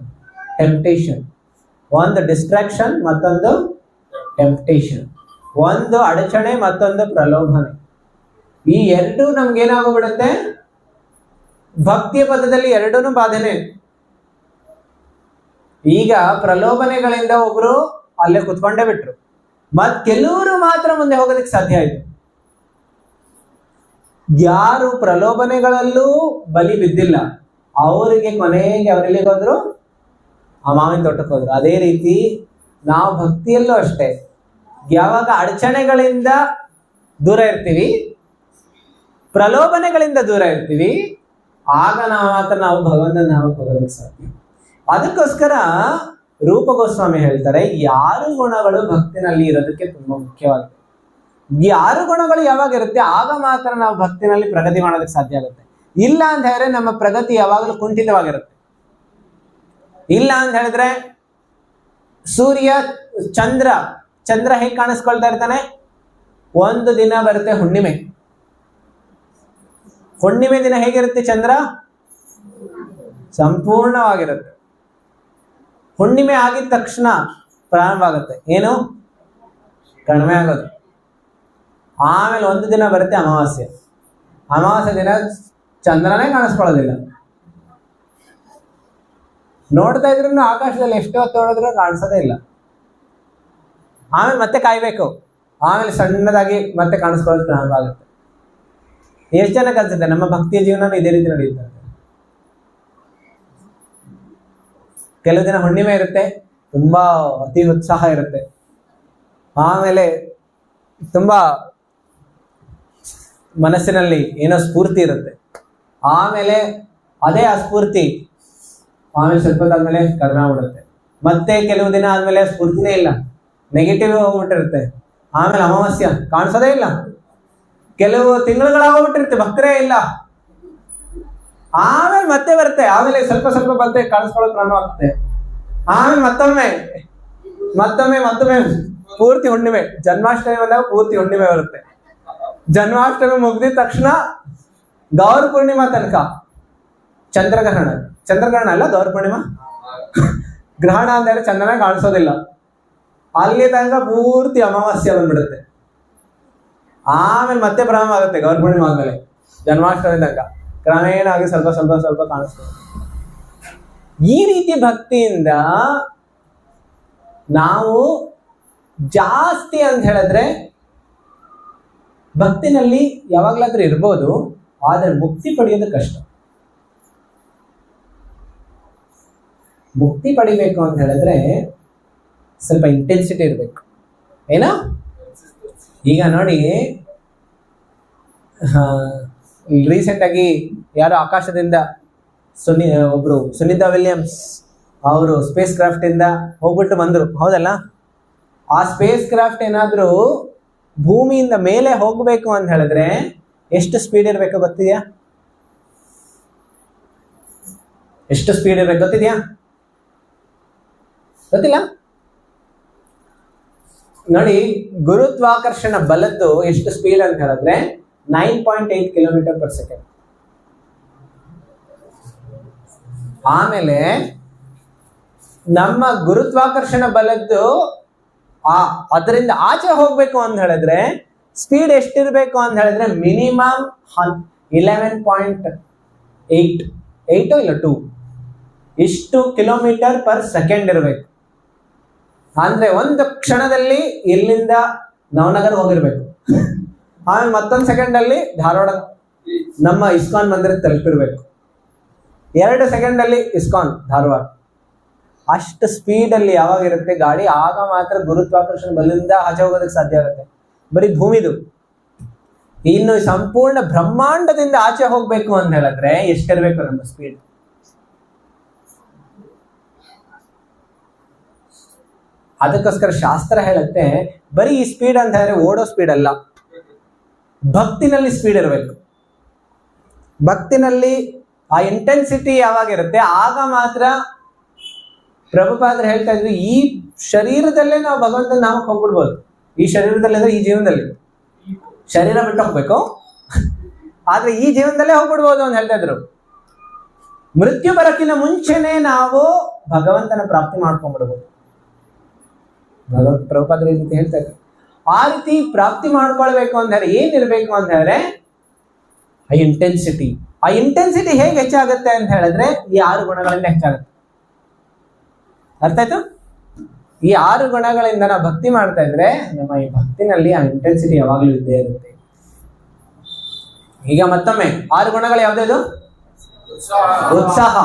ಟೆಂಪ್ಟೇಷನ್. ಒಂದು ಡಿಸ್ಟ್ರಾಕ್ಷನ್, ಮತ್ತೊಂದು ಟೆಂಪ್ಟೇಷನ್. ಒಂದು ಅಡಚಣೆ, ಮತ್ತೊಂದು ಪ್ರಲೋಭನೆ. ಈ ಎರಡೂ ನಮ್ಗೇನಾಗೋಗ್ಬಿಡುತ್ತೆ, ಭಕ್ತಿಯ ಪದದಲ್ಲಿ ಎರಡೂ ಬಾಧೆನೆ. ಈಗ ಪ್ರಲೋಭನೆಗಳಿಂದ ಒಬ್ರು ಅಲ್ಲೇ ಕುತ್ಕೊಂಡೇ ಬಿಟ್ರು, ಮತ್ ಕೆಲವರು ಮಾತ್ರ ಮುಂದೆ ಹೋಗೋದಕ್ಕೆ ಸಾಧ್ಯ ಆಯ್ತು. ಯಾರು ಪ್ರಲೋಭನೆಗಳಲ್ಲೂ ಬಲಿ ಬಿದ್ದಿಲ್ಲ ಅವರಿಗೆ ಕೊನೆಗೆ ಅವರೆಲ್ಲಿಗೆ ಹೋದ್ರು, ಆ ಮಾವಿನ ತೋಟಕ್ಕೆ ಹೋದ್ರು. ಅದೇ ರೀತಿ ನಾವು ಭಕ್ತಿಯಲ್ಲೂ ಅಷ್ಟೇ, ಯಾವಾಗ ಅಡಚಣೆಗಳಿಂದ ದೂರ ಇರ್ತೀವಿ, ಪ್ರಲೋಭನೆಗಳಿಂದ ದೂರ ಇರ್ತೀವಿ, ಆಗ ನಾವು ಭಗವಂತನ ನಾಮಕ್ಕೆ ಹೋಗೋದಕ್ಕೆ ಸಾಧ್ಯ. ಅದಕ್ಕೋಸ್ಕರ ರೂಪ ಗೋಸ್ವಾಮಿ ಹೇಳ್ತಾರೆ, ಯಾರು ಗುಣಗಳು ಭಕ್ತಿನಲ್ಲಿ ಇರೋದಕ್ಕೆ ತುಂಬಾ ಮುಖ್ಯವಾಗಿದೆ. ಯಾರು ಗುಣಗಳು ಯಾವಾಗ ಇರುತ್ತೆ ಆಗ ಮಾತ್ರ ನಾವು ಭಕ್ತಿನಲ್ಲಿ ಪ್ರಗತಿ ಮಾಡೋದಕ್ಕೆ ಸಾಧ್ಯ ಆಗುತ್ತೆ. ಇಲ್ಲ ಅಂತ ಹೇಳಿದ್ರೆ ನಮ್ಮ ಪ್ರಗತಿ ಯಾವಾಗಲೂ ಕುಂಠಿತವಾಗಿರುತ್ತೆ. ಇಲ್ಲ ಅಂತ ಹೇಳಿದ್ರೆ ಸೂರ್ಯ, ಚಂದ್ರ ಹೇಗೆ ಕಾಣಿಸ್ಕೊಳ್ತಾ ಇರ್ತಾನೆ, ಒಂದು ದಿನ ಬರುತ್ತೆ ಹುಣ್ಣಿಮೆ. ಹುಣ್ಣಿಮೆ ದಿನ ಹೇಗಿರುತ್ತೆ ಚಂದ್ರ? ಸಂಪೂರ್ಣವಾಗಿರುತ್ತೆ. ಹುಣ್ಣಿಮೆ ಆಗಿದ ತಕ್ಷಣ ಪ್ರಾರಂಭ ಆಗುತ್ತೆ ಏನು, ಕಡಿಮೆ ಆಗೋದು. ಆಮೇಲೆ ಒಂದು ದಿನ ಬರುತ್ತೆ ಅಮಾವಾಸ್ಯೆ. ಅಮಾವಾಸ್ಯೆ ದಿನ ಚಂದ್ರನೇ ಕಾಣಿಸ್ಕೊಳ್ಳೋದಿಲ್ಲ. ನೋಡ್ತಾ ಇದ್ರು ಆಕಾಶದಲ್ಲಿ ಎಷ್ಟು ಹೊತ್ತು ನೋಡಿದ್ರು ಕಾಣಿಸೋದೇ ಇಲ್ಲ. ಆಮೇಲೆ ಮತ್ತೆ ಕಾಯ್ಬೇಕು, ಆಮೇಲೆ ಸಣ್ಣದಾಗಿ ಮತ್ತೆ ಕಾಣಿಸ್ಕೊಳ್ಳೋದು ಪ್ರಾರಂಭ ಆಗುತ್ತೆ. ಎಷ್ಟು ಜನಕ್ಕೆ ಅನ್ಸುತ್ತೆ ನಮ್ಮ ಭಕ್ತಿಯ ಜೀವನ ಇದೇ ರೀತಿ ನಡೆಯುತ್ತೆ? ಕೆಲವು ದಿನ ಹುಣ್ಣಿಮೆ ಇರುತ್ತೆ, ತುಂಬಾ ಅತಿ ಉತ್ಸಾಹ ಇರುತ್ತೆ. ಆಮೇಲೆ ತುಂಬಾ ಮನಸ್ಸಿನಲ್ಲಿ ಏನೋ ಸ್ಫೂರ್ತಿ ಇರುತ್ತೆ. ಆಮೇಲೆ ಅದೇ ಆ ಸ್ಫೂರ್ತಿ ಆಮೇಲೆ ಸ್ವಲ್ಪ ಆದ್ಮೇಲೆ ಕಡಿಮೆ ಆಗ್ಬಿಡುತ್ತೆ. ಮತ್ತೆ ಕೆಲವು ದಿನ ಆದ್ಮೇಲೆ ಸ್ಫೂರ್ತಿನೇ ಇಲ್ಲ, ನೆಗೆಟಿವ್ ಹೋಗ್ಬಿಟ್ಟಿರುತ್ತೆ. ಆಮೇಲೆ ಅಮಾವಾಸ್ಯ ಕಾಣಿಸೋದೇ ಇಲ್ಲ. ಕೆಲವು ತಿಂಗಳುಗಳಾಗೋಗ್ಬಿಟ್ಟಿರುತ್ತೆ, ಭಕ್ತರೇ ಇಲ್ಲ. ಆಮೇಲೆ ಮತ್ತೆ ಬರುತ್ತೆ, ಆಮೇಲೆ ಸ್ವಲ್ಪ ಮತ್ತೆ ಕಾಣಿಸ್ಕೊಳ್ಳೋಕೆ ಪ್ರಾರಂಭ ಆಗುತ್ತೆ. ಆಮೇಲೆ ಮತ್ತೊಮ್ಮೆ ಪೂರ್ತಿ ಹುಣ್ಣಿಮೆ. ಜನ್ಮಾಷ್ಟಮಿ ಬಂದಾಗ ಪೂರ್ತಿ ಹುಣ್ಣಿಮೆ ಬರುತ್ತೆ. ಜನ್ಮಾಷ್ಟಮಿ ಮುಗ್ದಿದ ತಕ್ಷಣ ಗೌರ ಪೂರ್ಣಿಮಾ ತನಕ ಚಂದ್ರಗ್ರಹಣ ಅಲ್ಲ, ಗೌರ ಪೂರ್ಣಿಮಾ ಗ್ರಹಣ ಅಂದ್ರೆ ಚಂದ್ರನ ಕಾಣಿಸೋದಿಲ್ಲ. ಅಲ್ಲಿ ತನಕ ಪೂರ್ತಿ ಅಮಾವಾಸ್ಯ ಬಂದ್ಬಿಡುತ್ತೆ. ಆಮೇಲೆ ಮತ್ತೆ ಪ್ರಾರಂಭ ಆಗುತ್ತೆ ಗೌರ ಪೂರ್ಣಿಮಾ ಆದ್ಮೇಲೆ ಜನ್ಮಾಷ್ಟಮಿ ತನಕ ಕ್ರಮೇಣ ಆಗಿ ಸ್ವಲ್ಪ ಕಾಣಿಸ್ತದೆ. ಈ ರೀತಿ ಭಕ್ತಿಯಿಂದ ನಾವು ಜಾಸ್ತಿ ಅಂತ ಹೇಳಿದ್ರೆ ಭಕ್ತಿನಲ್ಲಿ ಯಾವಾಗ್ಲಾದ್ರೂ ಇರ್ಬೋದು, ಆದ್ರೆ ಮುಕ್ತಿ ಪಡೆಯೋದು ಕಷ್ಟ. ಮುಕ್ತಿ ಪಡಿಬೇಕು ಅಂತ ಹೇಳಿದ್ರೆ ಸ್ವಲ್ಪ ಇಂಟೆನ್ಸಿಟಿ ಇರಬೇಕು. ಏನೋ ಈಗ ನೋಡಿ, ರೀಸೆಂಟ್ ಆಗಿ ಯಾರೋ ಆಕಾಶದಿಂದ ಒಬ್ರು ಸುನಿತಾ ವಿಲಿಯಮ್ಸ್ ಅವರು ಸ್ಪೇಸ್ ಕ್ರಾಫ್ಟ್ ಇಂದ ಹೋಗ್ಬಿಟ್ಟು ಬಂದ್ರು, ಹೌದಲ್ಲ? ಆ ಸ್ಪೇಸ್ ಕ್ರಾಫ್ಟ್ ಏನಾದ್ರೂ ಭೂಮಿಯಿಂದ ಮೇಲೆ ಹೋಗ್ಬೇಕು ಅಂತ ಹೇಳಿದ್ರೆ ಎಷ್ಟು ಸ್ಪೀಡ್ ಇರ್ಬೇಕು ಗೊತ್ತಿದ್ಯಾ? ಎಷ್ಟು ಸ್ಪೀಡ್ ಇರ್ಬೇಕು ಗೊತ್ತಿದ್ಯಾ? ಗೊತ್ತಿಲ್ಲ? ನೋಡಿ, ಗುರುತ್ವಾಕರ್ಷಣ ಬಲದ್ದು ಎಷ್ಟು ಸ್ಪೀಡ್ ಅಂತ ಹೇಳಿದ್ರೆ 9.8 km/s. ಆಮೇಲೆ ನಮ್ಮ ಗುರುತ್ವಾಕರ್ಷಣ ಬಲದ್ದು ಅದರಿಂದ ಆಚೆ ಹೋಗ್ಬೇಕು ಅಂತ ಹೇಳಿದ್ರೆ ಸ್ಪೀಡ್ ಎಷ್ಟಿರ್ಬೇಕು ಅಂತ ಹೇಳಿದ್ರೆ ಮಿನಿಮಮ್ 11.8 ಇಲ್ಲ 2 ಇಷ್ಟು ಕಿಲೋಮೀಟರ್ ಪರ್ ಸೆಕೆಂಡ್ ಇರಬೇಕು. ಅಂದ್ರೆ ಒಂದು ಕ್ಷಣದಲ್ಲಿ ಇಲ್ಲಿಂದ ನವನಗರ ಹೋಗಿರ್ಬೇಕು, ಆಮೇಲೆ ಮತ್ತೊಂದು ಸೆಕೆಂಡ್ ಅಲ್ಲಿ ಧಾರವಾಡ ನಮ್ಮ ಇಸ್ಕಾನ್ ಮಂದಿರ ತಲುಪಿರ್ಬೇಕು, 2 ಸೆಕೆಂಡ್ ಅಲ್ಲಿ ಇಸ್ಕಾನ್ ಧಾರವಾಡ. ಅಷ್ಟು ಸ್ಪೀಡ್ ಅಲ್ಲಿ ಯಾವಾಗ ಇರುತ್ತೆ ಗಾಡಿ, ಆಗ ಮಾತ್ರ ಗುರುತ್ವಾಕರ್ಷಣೆ ಬಲದಿಂದ ಆಚೆ ಹೋಗೋದಕ್ಕೆ ಸಾಧ್ಯ ಆಗುತ್ತೆ. ಬರೀ ಭೂಮಿದು. ಇನ್ನು ಸಂಪೂರ್ಣ ಬ್ರಹ್ಮಾಂಡದಿಂದ ಆಚೆ ಹೋಗ್ಬೇಕು ಅಂತ ಹೇಳಿದ್ರೆ ಎಷ್ಟಿರ್ಬೇಕು ನಮ್ಮ ಸ್ಪೀಡ್? ಅದಕ್ಕೋಸ್ಕರ ಶಾಸ್ತ್ರ ಹೇಳುತ್ತೆ ಬರೀ ಈ ಸ್ಪೀಡ್ ಅಂತ ಹೇಳಿದ್ರೆ ಓಡೋ ಸ್ಪೀಡ್ ಅಲ್ಲ, ಭಕ್ತಿನಲ್ಲಿ ಸ್ಪೀಡ್ ಇರಬೇಕು. ಭಕ್ತಿನಲ್ಲಿ ಆ ಇಂಟೆನ್ಸಿಟಿ ಯಾವಾಗ ಇರುತ್ತೆ ಆಗ ಮಾತ್ರ ಪ್ರಭುಪಾದರು ಹೇಳ್ತಾ ಇದ್ರು ಈ ಶರೀರದಲ್ಲೇ ನಾವು ಭಗವಂತನ ನಾಮಕ್ಕೆ ಹೋಗ್ಬಿಡ್ಬೋದು. ಈ ಶರೀರದಲ್ಲಿ ಅಂದ್ರೆ ಈ ಜೀವನದಲ್ಲಿ ಶರೀರ ಬಿಟ್ಟು ಹೋಗ್ಬೇಕು, ಆದ್ರೆ ಈ ಜೀವನದಲ್ಲೇ ಹೋಗ್ಬಿಡ್ಬೋದು ಅಂತ ಹೇಳ್ತಾ ಇದ್ರು. ಮೃತ್ಯು ಬರಕ್ಕಿಂತ ಮುಂಚೆನೆ ನಾವು ಭಗವಂತನ ಪ್ರಾಪ್ತಿ ಮಾಡ್ಕೊಂಡ್ಬಿಡ್ಬೋದು. ಪ್ರಭುಪಾದರು ಈ ರೀತಿ ಹೇಳ್ತಾ ಇದ್ರು. ಆ ರೀತಿ ಪ್ರಾಪ್ತಿ ಮಾಡ್ಕೊಳ್ಬೇಕು ಅಂತ ಹೇಳಿ ಏನಿರ್ಬೇಕು ಅಂತ ಹೇಳಿದ್ರೆ ಆ ಇಂಟೆನ್ಸಿಟಿ. ಆ ಇಂಟೆನ್ಸಿಟಿ ಹೇಗೆ ಹೆಚ್ಚಾಗುತ್ತೆ ಅಂತ ಹೇಳಿದ್ರೆ ಈ 6 ಗುಣಗಳಿಂದ ಹೆಚ್ಚಾಗುತ್ತೆ. ಅರ್ಥ ಆಯ್ತು? ಈ 6 ಗುಣಗಳಿಂದ ನಾವು ಭಕ್ತಿ ಮಾಡ್ತಾ ಇದ್ರೆ ನಮ್ಮ ಈ ಭಕ್ತಿನಲ್ಲಿ ಆ ಇಂಟೆನ್ಸಿಟಿ ಯಾವಾಗಲೂ ಇದ್ದೇ ಇರುತ್ತೆ. ಈಗ ಮತ್ತೊಮ್ಮೆ 6 ಗುಣಗಳು ಯಾವ್ದು? ಉತ್ಸಾಹ,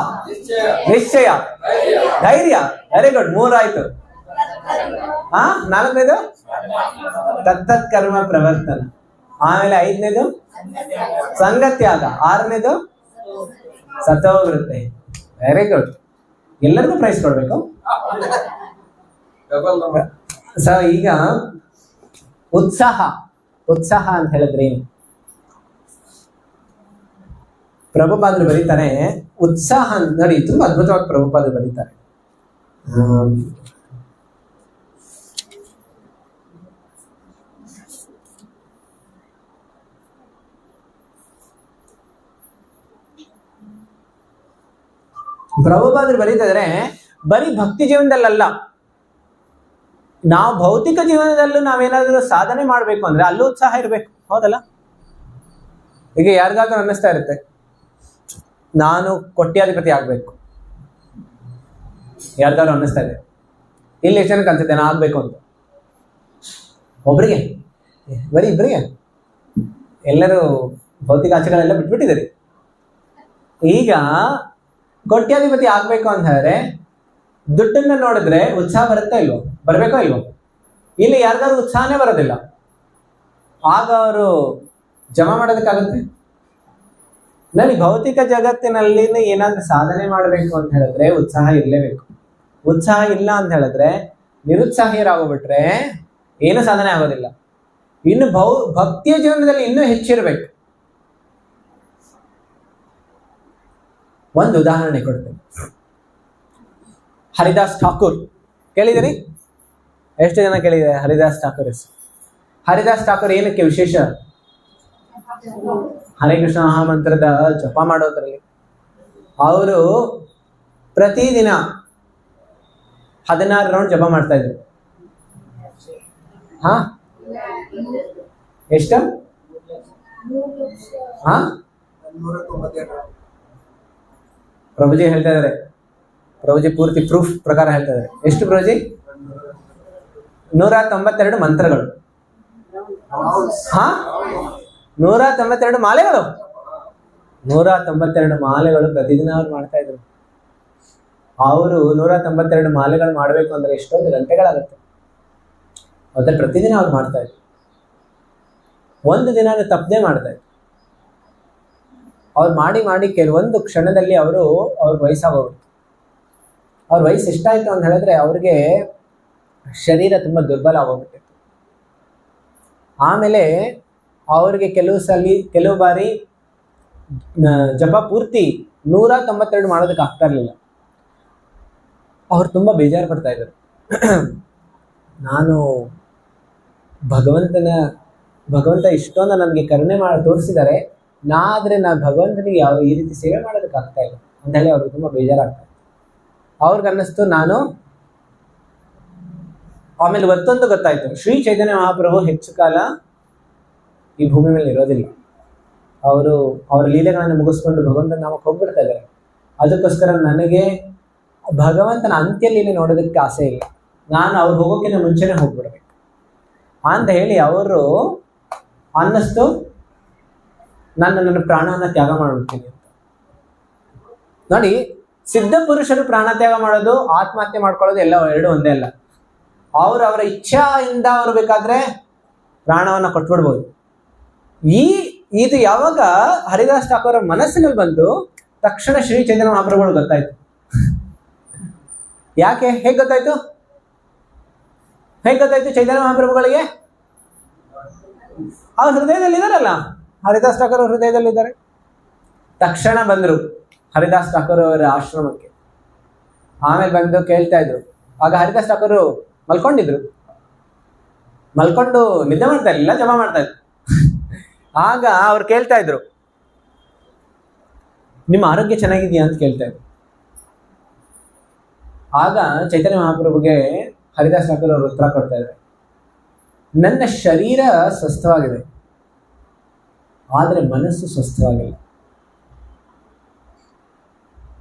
ನಿಶ್ಚಯ, ಧೈರ್ಯ. ವೆರಿ ಗುಡ್, 3 ಆಯ್ತು. 4ನೇದು ತತ್ತತ್ ಕರ್ಮ ಪ್ರವರ್ತನ, ಆಮೇಲೆ 5ನೇದು ಸಂಗತ್ಯಾಗ, 6ನೇದು ಸತೋವೃತ್ತಿ. Very good. ಎಲ್ಲರಿಗೂ ಪ್ರೈಸ್ ಕೊಡ್ಬೇಕು. ಸೊ ಈಗ ಉತ್ಸಾಹ ಅಂತ ಹೇಳಿದ್ರೆ ಏನು? ಪ್ರಭುಪಾದರು ಬರೀತಾರೆ ಉತ್ಸಾಹ ನೋಡಿ, ತುಂಬಾ ಅದ್ಭುತವಾಗಿ ಪ್ರಭುಪಾದರು ಬರೀತಾರೆ. ಪ್ರಭುಪಾದರು ಬರೀತಿದ್ರೆ ಬರೀ ಭಕ್ತಿ ಜೀವನದಲ್ಲ, ನಾವು ಭೌತಿಕ ಜೀವನದಲ್ಲೂ ನಾವೇನಾದ್ರೂ ಸಾಧನೆ ಮಾಡ್ಬೇಕು ಅಂದ್ರೆ ಅಲ್ಲೂ ಉತ್ಸಾಹ ಇರ್ಬೇಕು. ಹೌದಲ್ಲ? ಈಗ ಯಾರಿಗಾದ್ರೂ ಅನ್ನಿಸ್ತಾ ಇರುತ್ತೆ ನಾನು ಕೋಟ್ಯಾಧಿಪತಿ ಆಗ್ಬೇಕು, ಯಾರಿಗಾದ್ರೂ ಅನ್ನಿಸ್ತಾ ಇದೆ. ಇಲ್ಲಿ ಎಷ್ಟು ಜನಕ್ಕೆ ಅನ್ಸುತ್ತೆ ನಾನು ಆಗ್ಬೇಕು ಅಂತ? ಒಬ್ರಿಗೆ, ಬರೀ ಇಬ್ಬರಿಗೆ. ಎಲ್ಲರೂ ಭೌತಿಕ ಆಸೆಗಳೆಲ್ಲ ಬಿಟ್ಬಿಟ್ಟಿದ್ದಾರೆ. ಈಗ ಕೋಟ್ಯಾಧಿಪತಿ ಆಗ್ಬೇಕು ಅಂತ ಹೇಳಿದ್ರೆ ದುಡ್ಡನ್ನ ನೋಡಿದ್ರೆ ಉತ್ಸಾಹ ಬರುತ್ತಾ ಇಲ್ವೋ? ಬರ್ಬೇಕೋ ಇಲ್ವೋ? ಇಲ್ಲಿ ಯಾರಿಗಾದ್ರು ಉತ್ಸಾಹನೇ ಬರೋದಿಲ್ಲ, ಆಗ ಅವರು ಜಮಾ ಮಾಡೋದಕ್ಕಾಗುತ್ತೆ? ನನಗೆ ಭೌತಿಕ ಜಗತ್ತಿನಲ್ಲಿ ಏನಾದ್ರೂ ಸಾಧನೆ ಮಾಡಬೇಕು ಅಂತ ಹೇಳಿದ್ರೆ ಉತ್ಸಾಹ ಇರಲೇಬೇಕು. ಉತ್ಸಾಹ ಇಲ್ಲ ಅಂತ ಹೇಳಿದ್ರೆ ನಿರುತ್ಸಾಹಿಯರಾಗೋಗ್ಬಿಟ್ರೆ ಏನು ಸಾಧನೆ ಆಗೋದಿಲ್ಲ. ಇನ್ನು ಭಕ್ತಿಯ ಜೀವನದಲ್ಲಿ ಇನ್ನೂ ಹೆಚ್ಚಿರ್ಬೇಕು. ಒಂದು ಉದಾಹರಣೆ ಕೊಡ್ತೇನೆ. ಹರಿದಾಸ್ ಠಾಕೂರ್ ಕೇಳಿದಿರಿ? ಎಷ್ಟು ಜನ ಕೇಳಿದ್ದಾರೆ ಹರಿದಾಸ್ ಠಾಕೂರ್ ಹೆಸರು? ಹರಿದಾಸ್ ಠಾಕೂರ್ ಏನಕ್ಕೆ ವಿಶೇಷ? ಹರೇ ಕೃಷ್ಣ ಮಹಾಮಂತ್ರದ ಜಪ ಮಾಡೋದ್ರಲ್ಲಿ. ಅವರು ಪ್ರತಿದಿನ 16 ರೌಂಡ್ ಜಪ ಮಾಡ್ತಾ ಇದ್ರು. ಎಷ್ಟು? ಪ್ರಭುಜಿ ಹೇಳ್ತಾ ಇದಾರೆ. ಪ್ರಭುಜಿ ಪೂರ್ತಿ ಪ್ರೂಫ್ ಪ್ರಕಾರ ಹೇಳ್ತಾ ಇದಾರೆ. ಎಷ್ಟು ಪ್ರಭುಜಿ? 192 ಮಂತ್ರಗಳು. 192 ಮಾಲೆಗಳು. 192 ಮಾಲೆಗಳು ಪ್ರತಿದಿನ ಅವ್ರು ಮಾಡ್ತಾ ಇದ್ರು. ಅವರು 192 ಮಾಲೆಗಳು ಮಾಡ್ಬೇಕು ಅಂದ್ರೆ ಎಷ್ಟೊಂದು ಗಂಟೆಗಳಾಗುತ್ತೆ. ಮತ್ತೆ ಪ್ರತಿದಿನ ಅವ್ರು ಮಾಡ್ತಾ ಇದ್ರು. ಒಂದು ದಿನ ತಪ್ಪದೆ ಮಾಡ್ತಾ ಇದ್ರು. ಅವ್ರು ಮಾಡಿ ಕೆಲವೊಂದು ಕ್ಷಣದಲ್ಲಿ ಅವ್ರ ವಯಸ್ಸಾಗೋಗ್ಬಿಡ್ತು. ಅವ್ರ ವಯಸ್ಸು ಎಷ್ಟಾಯ್ತು ಅಂತ ಹೇಳಿದ್ರೆ ಅವ್ರಿಗೆ ಶರೀರ ತುಂಬಾ ದುರ್ಬಲ ಆಗೋಗ್ಬಿಟ್ಟಿತ್ತು. ಆಮೇಲೆ ಅವ್ರಿಗೆ ಕೆಲವು ಬಾರಿ ಜಪ ಪೂರ್ತಿ 192 ಮಾಡೋದಕ್ಕೆ ಆಗ್ತಾ ಇರ್ಲಿಲ್ಲ. ಅವ್ರು ತುಂಬಾ ಬೇಜಾರು ಪಡ್ತಾ ಇದ್ರು. ನಾನು ಭಗವಂತ ಇಷ್ಟೊಂದು ನನಗೆ ಕರುಣೆ ತೋರಿಸಿದ್ದಾರೆ, ಆದ್ರೆ ನಾನು ಭಗವಂತನಿಗೆ ಈ ರೀತಿ ಸೇವೆ ಮಾಡೋದಕ್ಕೆ ಆಗ್ತಾ ಇಲ್ಲ ಅಂತ ಹೇಳಿ ಅವ್ರಿಗೆ ತುಂಬಾ ಬೇಜಾರಾಗ್ತಾ ಇತ್ತು. ಅವ್ರಿಗನ್ನಿಸ್ತು ಆಮೇಲೆ ಮತ್ತೊಂದು ಗೊತ್ತಾಯ್ತು, ಶ್ರೀ ಚೈತನ್ಯ ಮಹಾಪ್ರಭು ಹೆಚ್ಚು ಕಾಲ ಈ ಭೂಮಿ ಮೇಲೆ ಇರೋದಿಲ್ಲ. ಅವರು ಅವರ ಲೀಲೆಗಳನ್ನು ಮುಗಿಸ್ಕೊಂಡು ಭಗವಂತನ ನಾಮಕ್ಕೆ ಹೋಗ್ಬಿಡ್ತಾ ಇದ್ದಾರೆ. ಅದಕ್ಕೋಸ್ಕರ ನನಗೆ ಭಗವಂತನ ಅಂತ್ಯ ಲೀಲೆ ನೋಡೋದಕ್ಕೆ ಆಸೆ ಇಲ್ಲ, ನಾನು ಅವ್ರು ಹೋಗೋಕ್ಕಿಂತ ಮುಂಚೆನೆ ಹೋಗ್ಬಿಡ್ಬೇಕು ಅಂತ ಹೇಳಿ ಅವರು ಅನ್ನಿಸ್ತು ನನ್ನ ಪ್ರಾಣವನ್ನು ತ್ಯಾಗ ಮಾಡ್ಬಿಡ್ತೀನಿ ಅಂತ. ನೋಡಿ, ಸಿದ್ಧ ಪುರುಷರು ಪ್ರಾಣ ತ್ಯಾಗ ಮಾಡೋದು, ಆತ್ಮಹತ್ಯೆ ಮಾಡ್ಕೊಳ್ಳೋದು ಎಲ್ಲ ಎರಡು ಒಂದೇ ಅಲ್ಲ. ಅವರ ಇಚ್ಛೆಯಿಂದ ಅವರು ಬೇಕಾದ್ರೆ ಪ್ರಾಣವನ್ನ ಕೊಟ್ಬಿಡ್ಬೋದು. ಇದು ಯಾವಾಗ ಹರಿದಾಸ್ ಠಾಕೂರ್ ಮನಸ್ಸಿನಲ್ಲಿ ಬಂದು ತಕ್ಷಣ ಶ್ರೀ ಚೈತನ್ಯ ಮಹಾಪ್ರಭುಗಳು ಗೊತ್ತಾಯ್ತು. ಯಾಕೆ? ಹೇಗೆ ಗೊತ್ತಾಯ್ತು ಚೈತನ್ಯ ಮಹಾಪ್ರಭುಗಳಿಗೆ? ಅವ್ರ ಹೃದಯದಲ್ಲಿದ್ದಾರಲ್ಲ, ಹರಿದಾಸ್ ಠಾಕೂರ್ ಅವ್ರ ಹೃದಯದಲ್ಲಿದ್ದಾರೆ. ತಕ್ಷಣ ಬಂದ್ರು ಹರಿದಾಸ್ ಠಾಕೂರ್ ಅವರ ಆಶ್ರಮಕ್ಕೆ. ಆಮೇಲೆ ಬಂದು ಕೇಳ್ತಾ ಇದ್ರು. ಆಗ ಹರಿದಾಸ್ ಠಾಕೂರ್ ಮಲ್ಕೊಂಡು ನಿದ್ದೆ ಮಾಡ್ತಾ ಇರಲಿಲ್ಲ, ಜಪ ಮಾಡ್ತಾ ಇದ್ರು. ಆಗ ಅವ್ರು ಕೇಳ್ತಾ ಇದ್ರು, ನಿಮ್ಮ ಆರೋಗ್ಯ ಚೆನ್ನಾಗಿದೆಯಾ ಅಂತ ಕೇಳ್ತಾ ಇದ್ರು. ಆಗ ಚೈತನ್ಯ ಮಹಾಪ್ರಭುಗೆ ಹರಿದಾಸ್ ಠಾಕೂರ್ ಅವರು ಉತ್ತರ ಕೊಡ್ತಾ ಇದ್ದಾರೆ, ನನ್ನ ಶರೀರ ಸ್ವಸ್ಥವಾಗಿದೆ, ಆದರೆ ಮನಸ್ಸು ಸ್ವಸ್ಥವಾಗಿಲ್ಲ.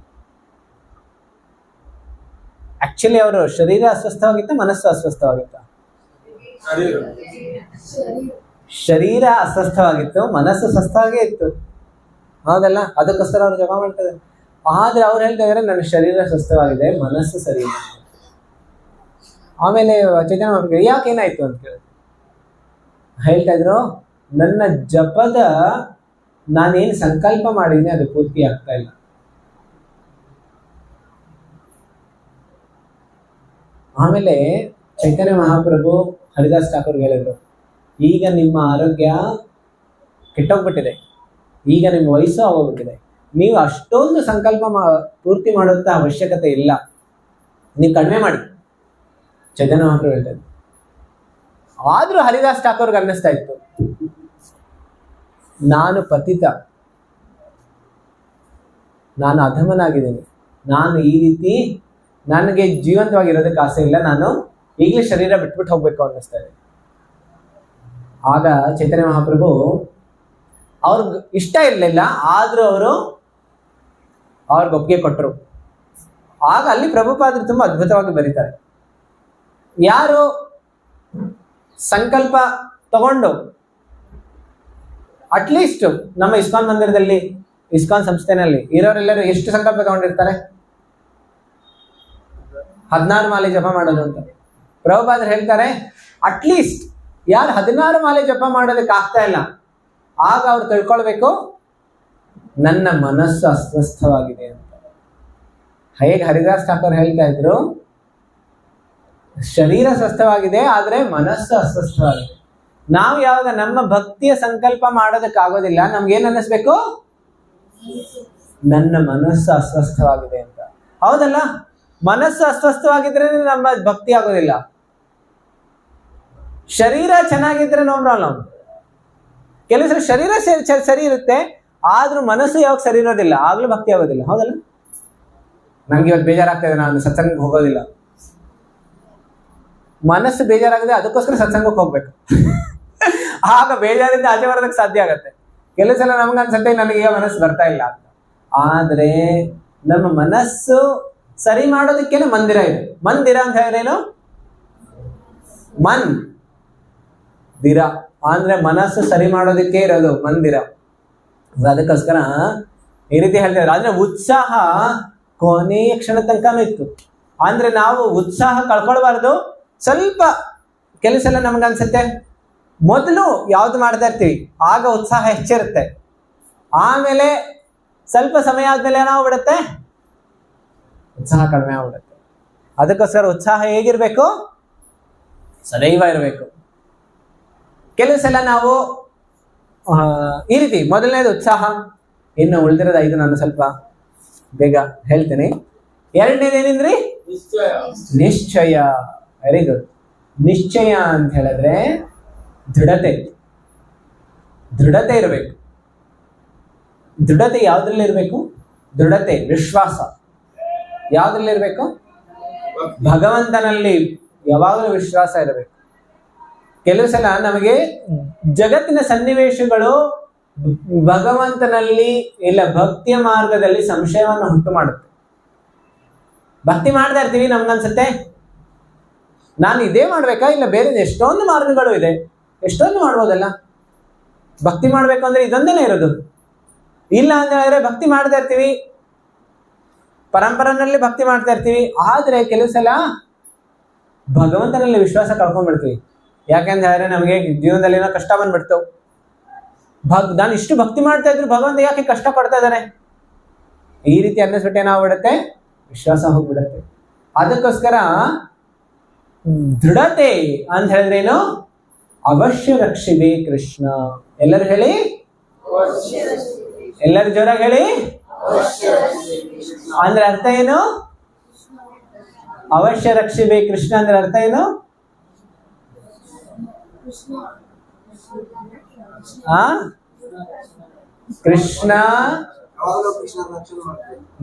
ಆಕ್ಚುಲಿ ಅವರು ಶರೀರ ಅಸ್ವಸ್ಥವಾಗಿತ್ತ, ಮನಸ್ಸು ಅಸ್ವಸ್ಥವಾಗಿತ್ತ? ಶರೀರ ಅಸ್ವಸ್ಥವಾಗಿತ್ತು, ಮನಸ್ಸು ಸ್ವಸ್ಥವಾಗೇ ಇತ್ತು, ಹೌದಲ್ಲ? ಅದಕ್ಕೋಸ್ಕರ ಅವ್ರು ಜಪ ಮಾಡ್ತಾರೆ. ಆದ್ರೆ ಅವ್ರು ಹೇಳ್ತಾ ಇದಾರೆ, ನನ್ನ ಶರೀರ ಸ್ವಸ್ಥವಾಗಿದೆ, ಮನಸ್ಸು ಸರಿ ಇಲ್ಲ. ಆಮೇಲೆ ಚೈತನ್ಯ ಮಹಾಪ್ರಭು ಯಾಕೇನಾಯ್ತು ಅಂತ ಕೇಳಿದ್ರು. ಹೇಳ್ತಾ ಇದ್ರು, ನನ್ನ ಜಪದ ನಾನೇನು ಸಂಕಲ್ಪ ಮಾಡಿದ್ದೀನಿ ಅದು ಪೂರ್ತಿ ಆಗ್ತಾ ಇಲ್ಲ. ಆಮೇಲೆ ಚೈತನ್ಯ ಮಹಾಪ್ರಭು ಹರಿದಾಸ್ ಠಾಕೂರ್ಗೆ ಹೇಳಿದ್ರು, ಈಗ ನಿಮ್ಮ ಆರೋಗ್ಯ ಕೆಟ್ಟೋಗ್ಬಿಟ್ಟಿದೆ, ಈಗ ನಿಮ್ಮ ವಯಸ್ಸು ಆಗೋಗ್ಬಿಟ್ಟಿದೆ, ನೀವು ಅಷ್ಟೊಂದು ಸಂಕಲ್ಪ ಪೂರ್ತಿ ಮಾಡೋಂಥ ಅವಶ್ಯಕತೆ ಇಲ್ಲ, ನೀವು ಕಡಿಮೆ ಮಾಡಿ. ಚೈತನ್ಯ ಮಹಾಪ್ರಭು ಹೇಳ್ತಾರೆ. ಆದ್ರೂ ಹರಿದಾಸ್ ಠಾಕೂರ್ಗೆ ಅನ್ನಿಸ್ತಾ ಇತ್ತು, ನಾನು ಪತಿತ, ನಾನು ಅಧಮನಾಗಿದ್ದೀನಿ, ನಾನು ಈ ರೀತಿ ನನಗೆ ಜೀವಂತವಾಗಿರೋದಕ್ಕೆ ಆಸೆ ಇಲ್ಲ, ನಾನು ಈಗಲೇ ಶರೀರ ಬಿಟ್ಬಿಟ್ಟು ಹೋಗ್ಬೇಕು ಅನ್ನಿಸ್ತಾ ಇದೆ. ಆಗ ಚೈತನ್ಯ ಮಹಾಪ್ರಭು ಅವ್ರಿಗೆ ಇಷ್ಟ ಇರಲಿಲ್ಲ, ಆದ್ರೂ ಅವ್ರಿಗೆ ಒಪ್ಪಿಗೆ ಕೊಟ್ಟರು. ಆಗ ಅಲ್ಲಿ ಪ್ರಭುಪಾದರು ತುಂಬಾ ಅದ್ಭುತವಾಗಿ ಬರೀತಾರೆ, ಯಾರು ಸಂಕಲ್ಪ ತಗೊಂಡು ಅಟ್ಲೀಸ್ಟ್ ನಮ್ಮ ಇಸ್ಕಾನ್ ಮಂದಿರದಲ್ಲಿ, ಇಸ್ಕಾನ್ ಸಂಸ್ಥೆನಲ್ಲಿ ಇರೋರೆಲ್ಲರೂ ಎಷ್ಟು ಸಂಕಲ್ಪ ತಗೊಂಡಿರ್ತಾರೆ? 16 ಮಾಲೆ ಜಪ ಮಾಡೋದು ಅಂತ ಪ್ರಭುಪಾದರು ಹೇಳ್ತಾರೆ. ಅಟ್ಲೀಸ್ಟ್ ಯಾರು 16 ಮಾಲೆ ಜಪ ಮಾಡೋದಕ್ಕೆ ಆಗ್ತಾ ಇಲ್ಲ, ಆಗ ಅವ್ರು ತಿಳ್ಕೊಳ್ಬೇಕು ನನ್ನ ಮನಸ್ಸು ಅಸ್ವಸ್ಥವಾಗಿದೆ ಅಂತ. ಹೇಗೆ ಹರಿದಾಸ್ ಠಾಕೂರ್ ಹೇಳ್ತಾ ಇದ್ರು, ಶರೀರ ಸ್ವಸ್ಥವಾಗಿದೆ ಆದ್ರೆ ಮನಸ್ಸು ಅಸ್ವಸ್ಥವಾಗಿದೆ. ನಾವು ಯಾವಾಗ ನಮ್ಮ ಭಕ್ತಿಯ ಸಂಕಲ್ಪ ಮಾಡೋದಕ್ಕಾಗೋದಿಲ್ಲ, ನಮ್ಗೇನ್ ಅನ್ನಿಸ್ಬೇಕು? ನನ್ನ ಮನಸ್ಸು ಅಸ್ವಸ್ಥವಾಗಿದೆ ಅಂತ. ಹೌದಲ್ಲ? ಮನಸ್ಸು ಅಸ್ವಸ್ಥವಾಗಿದ್ರೆ ನಮ್ಮ ಭಕ್ತಿ ಆಗೋದಿಲ್ಲ. ಶರೀರ ಚೆನ್ನಾಗಿದ್ರೆ ನೋ ಪ್ರಾಬ್ಲಮ್. ಕೆಲವು ಸಲ ಶರೀರ ಸರಿ ಇರುತ್ತೆ, ಆದ್ರೂ ಮನಸ್ಸು ಯಾವಾಗ ಸರಿ ಇರೋದಿಲ್ಲ, ಆಗ್ಲೂ ಭಕ್ತಿ ಆಗೋದಿಲ್ಲ. ಹೌದಲ್ಲ? ನಂಗೆ ಇವತ್ತು ಬೇಜಾರಾಗ್ತಾ ಇದೆ, ನಾನು ಸತ್ಸಂಗಕ್ಕೆ ಹೋಗೋದಿಲ್ಲ. ಮನಸ್ಸು ಬೇಜಾರಾಗಿದೆ, ಅದಕ್ಕೋಸ್ಕರ ಸತ್ಸಂಗಕ್ಕೆ ಹೋಗ್ಬೇಕು. ಆಗ ಬೇಜಾರಿಂದ ಆಚೆ ಬರೋದಕ್ಕೆ ಸಾಧ್ಯ ಆಗತ್ತೆ. ಕೆಲವು ಸಲ ನಮ್ಗೆ ಅನ್ಸುತ್ತೆ ನನಗೆ ಈಗ ಮನಸ್ಸು ಬರ್ತಾ ಇಲ್ಲ ಅಂತ. ಆದ್ರೆ ನಮ್ಮ ಮನಸ್ಸು ಸರಿ ಮಾಡೋದಕ್ಕೇನೆ ಮಂದಿರ ಇದೆ. ಮಂದಿರ ಅಂತ ಹೇಳಿದ್ರೇನು? ದಿರ ಅಂದ್ರೆ ಮನಸ್ಸು ಸರಿ ಮಾಡೋದಕ್ಕೆ ಇರೋದು ಮಂದಿರ. ಅದಕ್ಕೋಸ್ಕರ ಈ ರೀತಿ ಹೇಳ್ತಿದ್ರು. ಆದ್ರೆ ಉತ್ಸಾಹ ಕೊನೆಯ ಕ್ಷಣ ತನಕನೂ ಇತ್ತು. ಅಂದ್ರೆ ನಾವು ಉತ್ಸಾಹ ಕಳ್ಕೊಳ್ಬಾರ್ದು. ಸ್ವಲ್ಪ ಕೆಲಸ ಎಲ್ಲ ನಮ್ಗನ್ಸುತ್ತೆ, ಮೊದಲು ಯಾವ್ದು ಮಾಡ್ತಾ ಇರ್ತೀವಿ ಆಗ ಉತ್ಸಾಹ ಹೆಚ್ಚಿರುತ್ತೆ, ಆಮೇಲೆ ಸ್ವಲ್ಪ ಸಮಯ ಆದ್ಮೇಲೆ ಏನಾಗ್ಬಿಡುತ್ತೆ, ಉತ್ಸಾಹ ಕಡಿಮೆ ಆಗ್ಬಿಡುತ್ತೆ. ಅದಕ್ಕೋಸ್ಕರ ಉತ್ಸಾಹ ಹೇಗಿರ್ಬೇಕು? ಸದೈವ ಇರಬೇಕು. ಕೆಲವು ಸಲ ನಾವು ಈ ರೀತಿ ಮೊದಲನೇದು ಉತ್ಸಾಹ, ಇನ್ನು ಉಳಿದಿರೋದು 5 ನಾನು ಸ್ವಲ್ಪ ಬೇಗ ಹೇಳ್ತೇನೆ. ಎರಡನೇದೇನೇನ್ರಿ? ನಿಶ್ಚಯ. Very good. ನಿಶ್ಚಯ ಅಂತ ಹೇಳಿದ್ರೆ ದೃಢತೆ ಇರಬೇಕು. ದೃಢತೆ ಯಾವ್ದ್ರಲ್ಲಿ ಇರಬೇಕು? ದೃಢತೆ, ವಿಶ್ವಾಸ ಯಾವ್ದ್ರಲ್ಲಿ ಇರಬೇಕು? ಭಗವಂತನಲ್ಲಿ ಯಾವಾಗಲೂ ವಿಶ್ವಾಸ ಇರಬೇಕು. ಕೆಲವು ಸಲ ನಮಗೆ ಜಗತ್ತಿನ ಸನ್ನಿವೇಶಗಳು ಭಗವಂತನಲ್ಲಿ ಇಲ್ಲ ಭಕ್ತಿಯ ಮಾರ್ಗದಲ್ಲಿ ಸಂಶಯವನ್ನು ಉಂಟು ಮಾಡುತ್ತೆ. ಭಕ್ತಿ ಮಾಡ್ತಾ ಇರ್ತೀವಿ, ನಮ್ಗನ್ಸುತ್ತೆ ನಾನು ಇದೇ ಮಾಡ್ಬೇಕಾ ಇಲ್ಲ ಬೇರೆ ಎಷ್ಟೊಂದು ಮಾರ್ಗಗಳು ಇದೆ, ಎಷ್ಟೊಂದು ಮಾಡ್ಬೋದಲ್ಲ, ಭಕ್ತಿ ಮಾಡ್ಬೇಕು ಅಂದ್ರೆ ಇದೊಂದೇನೆ ಇರೋದು. ಇಲ್ಲ ಅಂತ ಹೇಳಿದ್ರೆ ಭಕ್ತಿ ಮಾಡ್ತಾ ಇರ್ತೀವಿ, ಪರಂಪರೆನಲ್ಲಿ ಭಕ್ತಿ ಮಾಡ್ತಾ ಇರ್ತೀವಿ, ಆದ್ರೆ ಕೆಲವು ಸಲ ಭಗವಂತನಲ್ಲಿ ವಿಶ್ವಾಸ ಕಳ್ಕೊಂಡ್ಬಿಡ್ತೀವಿ. ಯಾಕೆಂತ ಹೇಳಿದ್ರೆ ನಮಗೆ ಜೀವನದಲ್ಲಿ ಏನೋ ಕಷ್ಟ ಬಂದ್ಬಿಡ್ತು, ನಾನು ಇಷ್ಟು ಭಕ್ತಿ ಮಾಡ್ತಾ ಇದ್ರು ಭಗವಂತ ಯಾಕೆ ಕಷ್ಟ ಪಡ್ತಾ ಇದ್ದಾನೆ, ಈ ರೀತಿ ಅನ್ನಿಸ್ಬಿಟ್ಟು ಏನಾಗ್ಬಿಡುತ್ತೆ, ವಿಶ್ವಾಸ ಹೋಗ್ಬಿಡುತ್ತೆ. ಅದಕ್ಕೋಸ್ಕರ ದೃಢತೆ ಅಂತ ಹೇಳಿದ್ರೆ ಏನು, ಅವಶ್ಯ ರಕ್ಷಿಬೆ ಕೃಷ್ಣ. ಎಲ್ಲರೂ ಹೇಳಿ, ಎಲ್ಲರೂ ಜೋರಾಗಿ ಹೇಳಿ. ಅಂದ್ರೆ ಅರ್ಥ ಏನು, ಅವಶ್ಯ ರಕ್ಷಿಬೆ ಕೃಷ್ಣ ಅಂದ್ರೆ ಅರ್ಥ ಏನು? ಕೃಷ್ಣ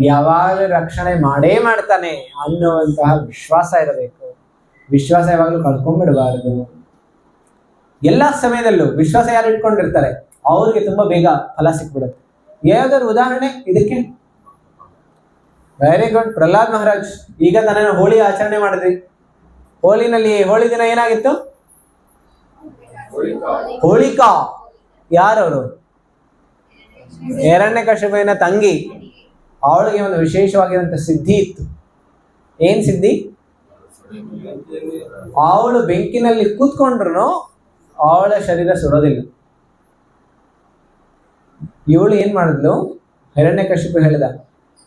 ಯಾವಾಗ ರಕ್ಷಣೆ ಮಾಡೇ ಮಾಡ್ತಾನೆ ಅನ್ನುವಂತಹ ವಿಶ್ವಾಸ ಇರಬೇಕು. ವಿಶ್ವಾಸ ಯಾವಾಗಲೂ ಕಳ್ಕೊಂಡ್ಬಿಡಬಾರದು. ಎಲ್ಲಾ ಸಮಯದಲ್ಲೂ ವಿಶ್ವಾಸ ಯಾರು ಇಟ್ಕೊಂಡಿರ್ತಾರೆ ಅವ್ರಿಗೆ ತುಂಬಾ ಬೇಗ ಫಲ ಸಿಕ್ಬಿಡುತ್ತೆ. ಯಾವ್ದಾದ್ರು ಉದಾಹರಣೆ ಇದಕ್ಕೆ? Very good. ಪ್ರಹ್ಲಾದ್ ಮಹಾರಾಜ್ ಈಗ ತಾನೇನೋ ಹೋಳಿ ಆಚರಣೆ ಮಾಡಿದ್ರಿ. ಹೋಳಿ ದಿನ ಏನಾಗಿತ್ತು? ಹೋಳಿಕಾ ಯಾರವರು? ಹಿರಣ್ಯಕಶಿಪುವಿನ ತಂಗಿ. ಅವಳಿಗೆ ಒಂದು ವಿಶೇಷವಾಗಿರುವಂತ ಸಿದ್ಧಿ ಇತ್ತು. ಏನ್ ಸಿದ್ಧಿ? ಅವಳು ಬೆಂಕಿನಲ್ಲಿ ಕೂತ್ಕೊಂಡ್ರು ಅವಳ ಶರೀರ ಸುಡೋದಿಲ್ಲ. ಇವಳು ಏನ್ ಮಾಡಿದ್ಲು, ಹಿರಣ್ಯಕಶಿಪು ಹೇಳಿದ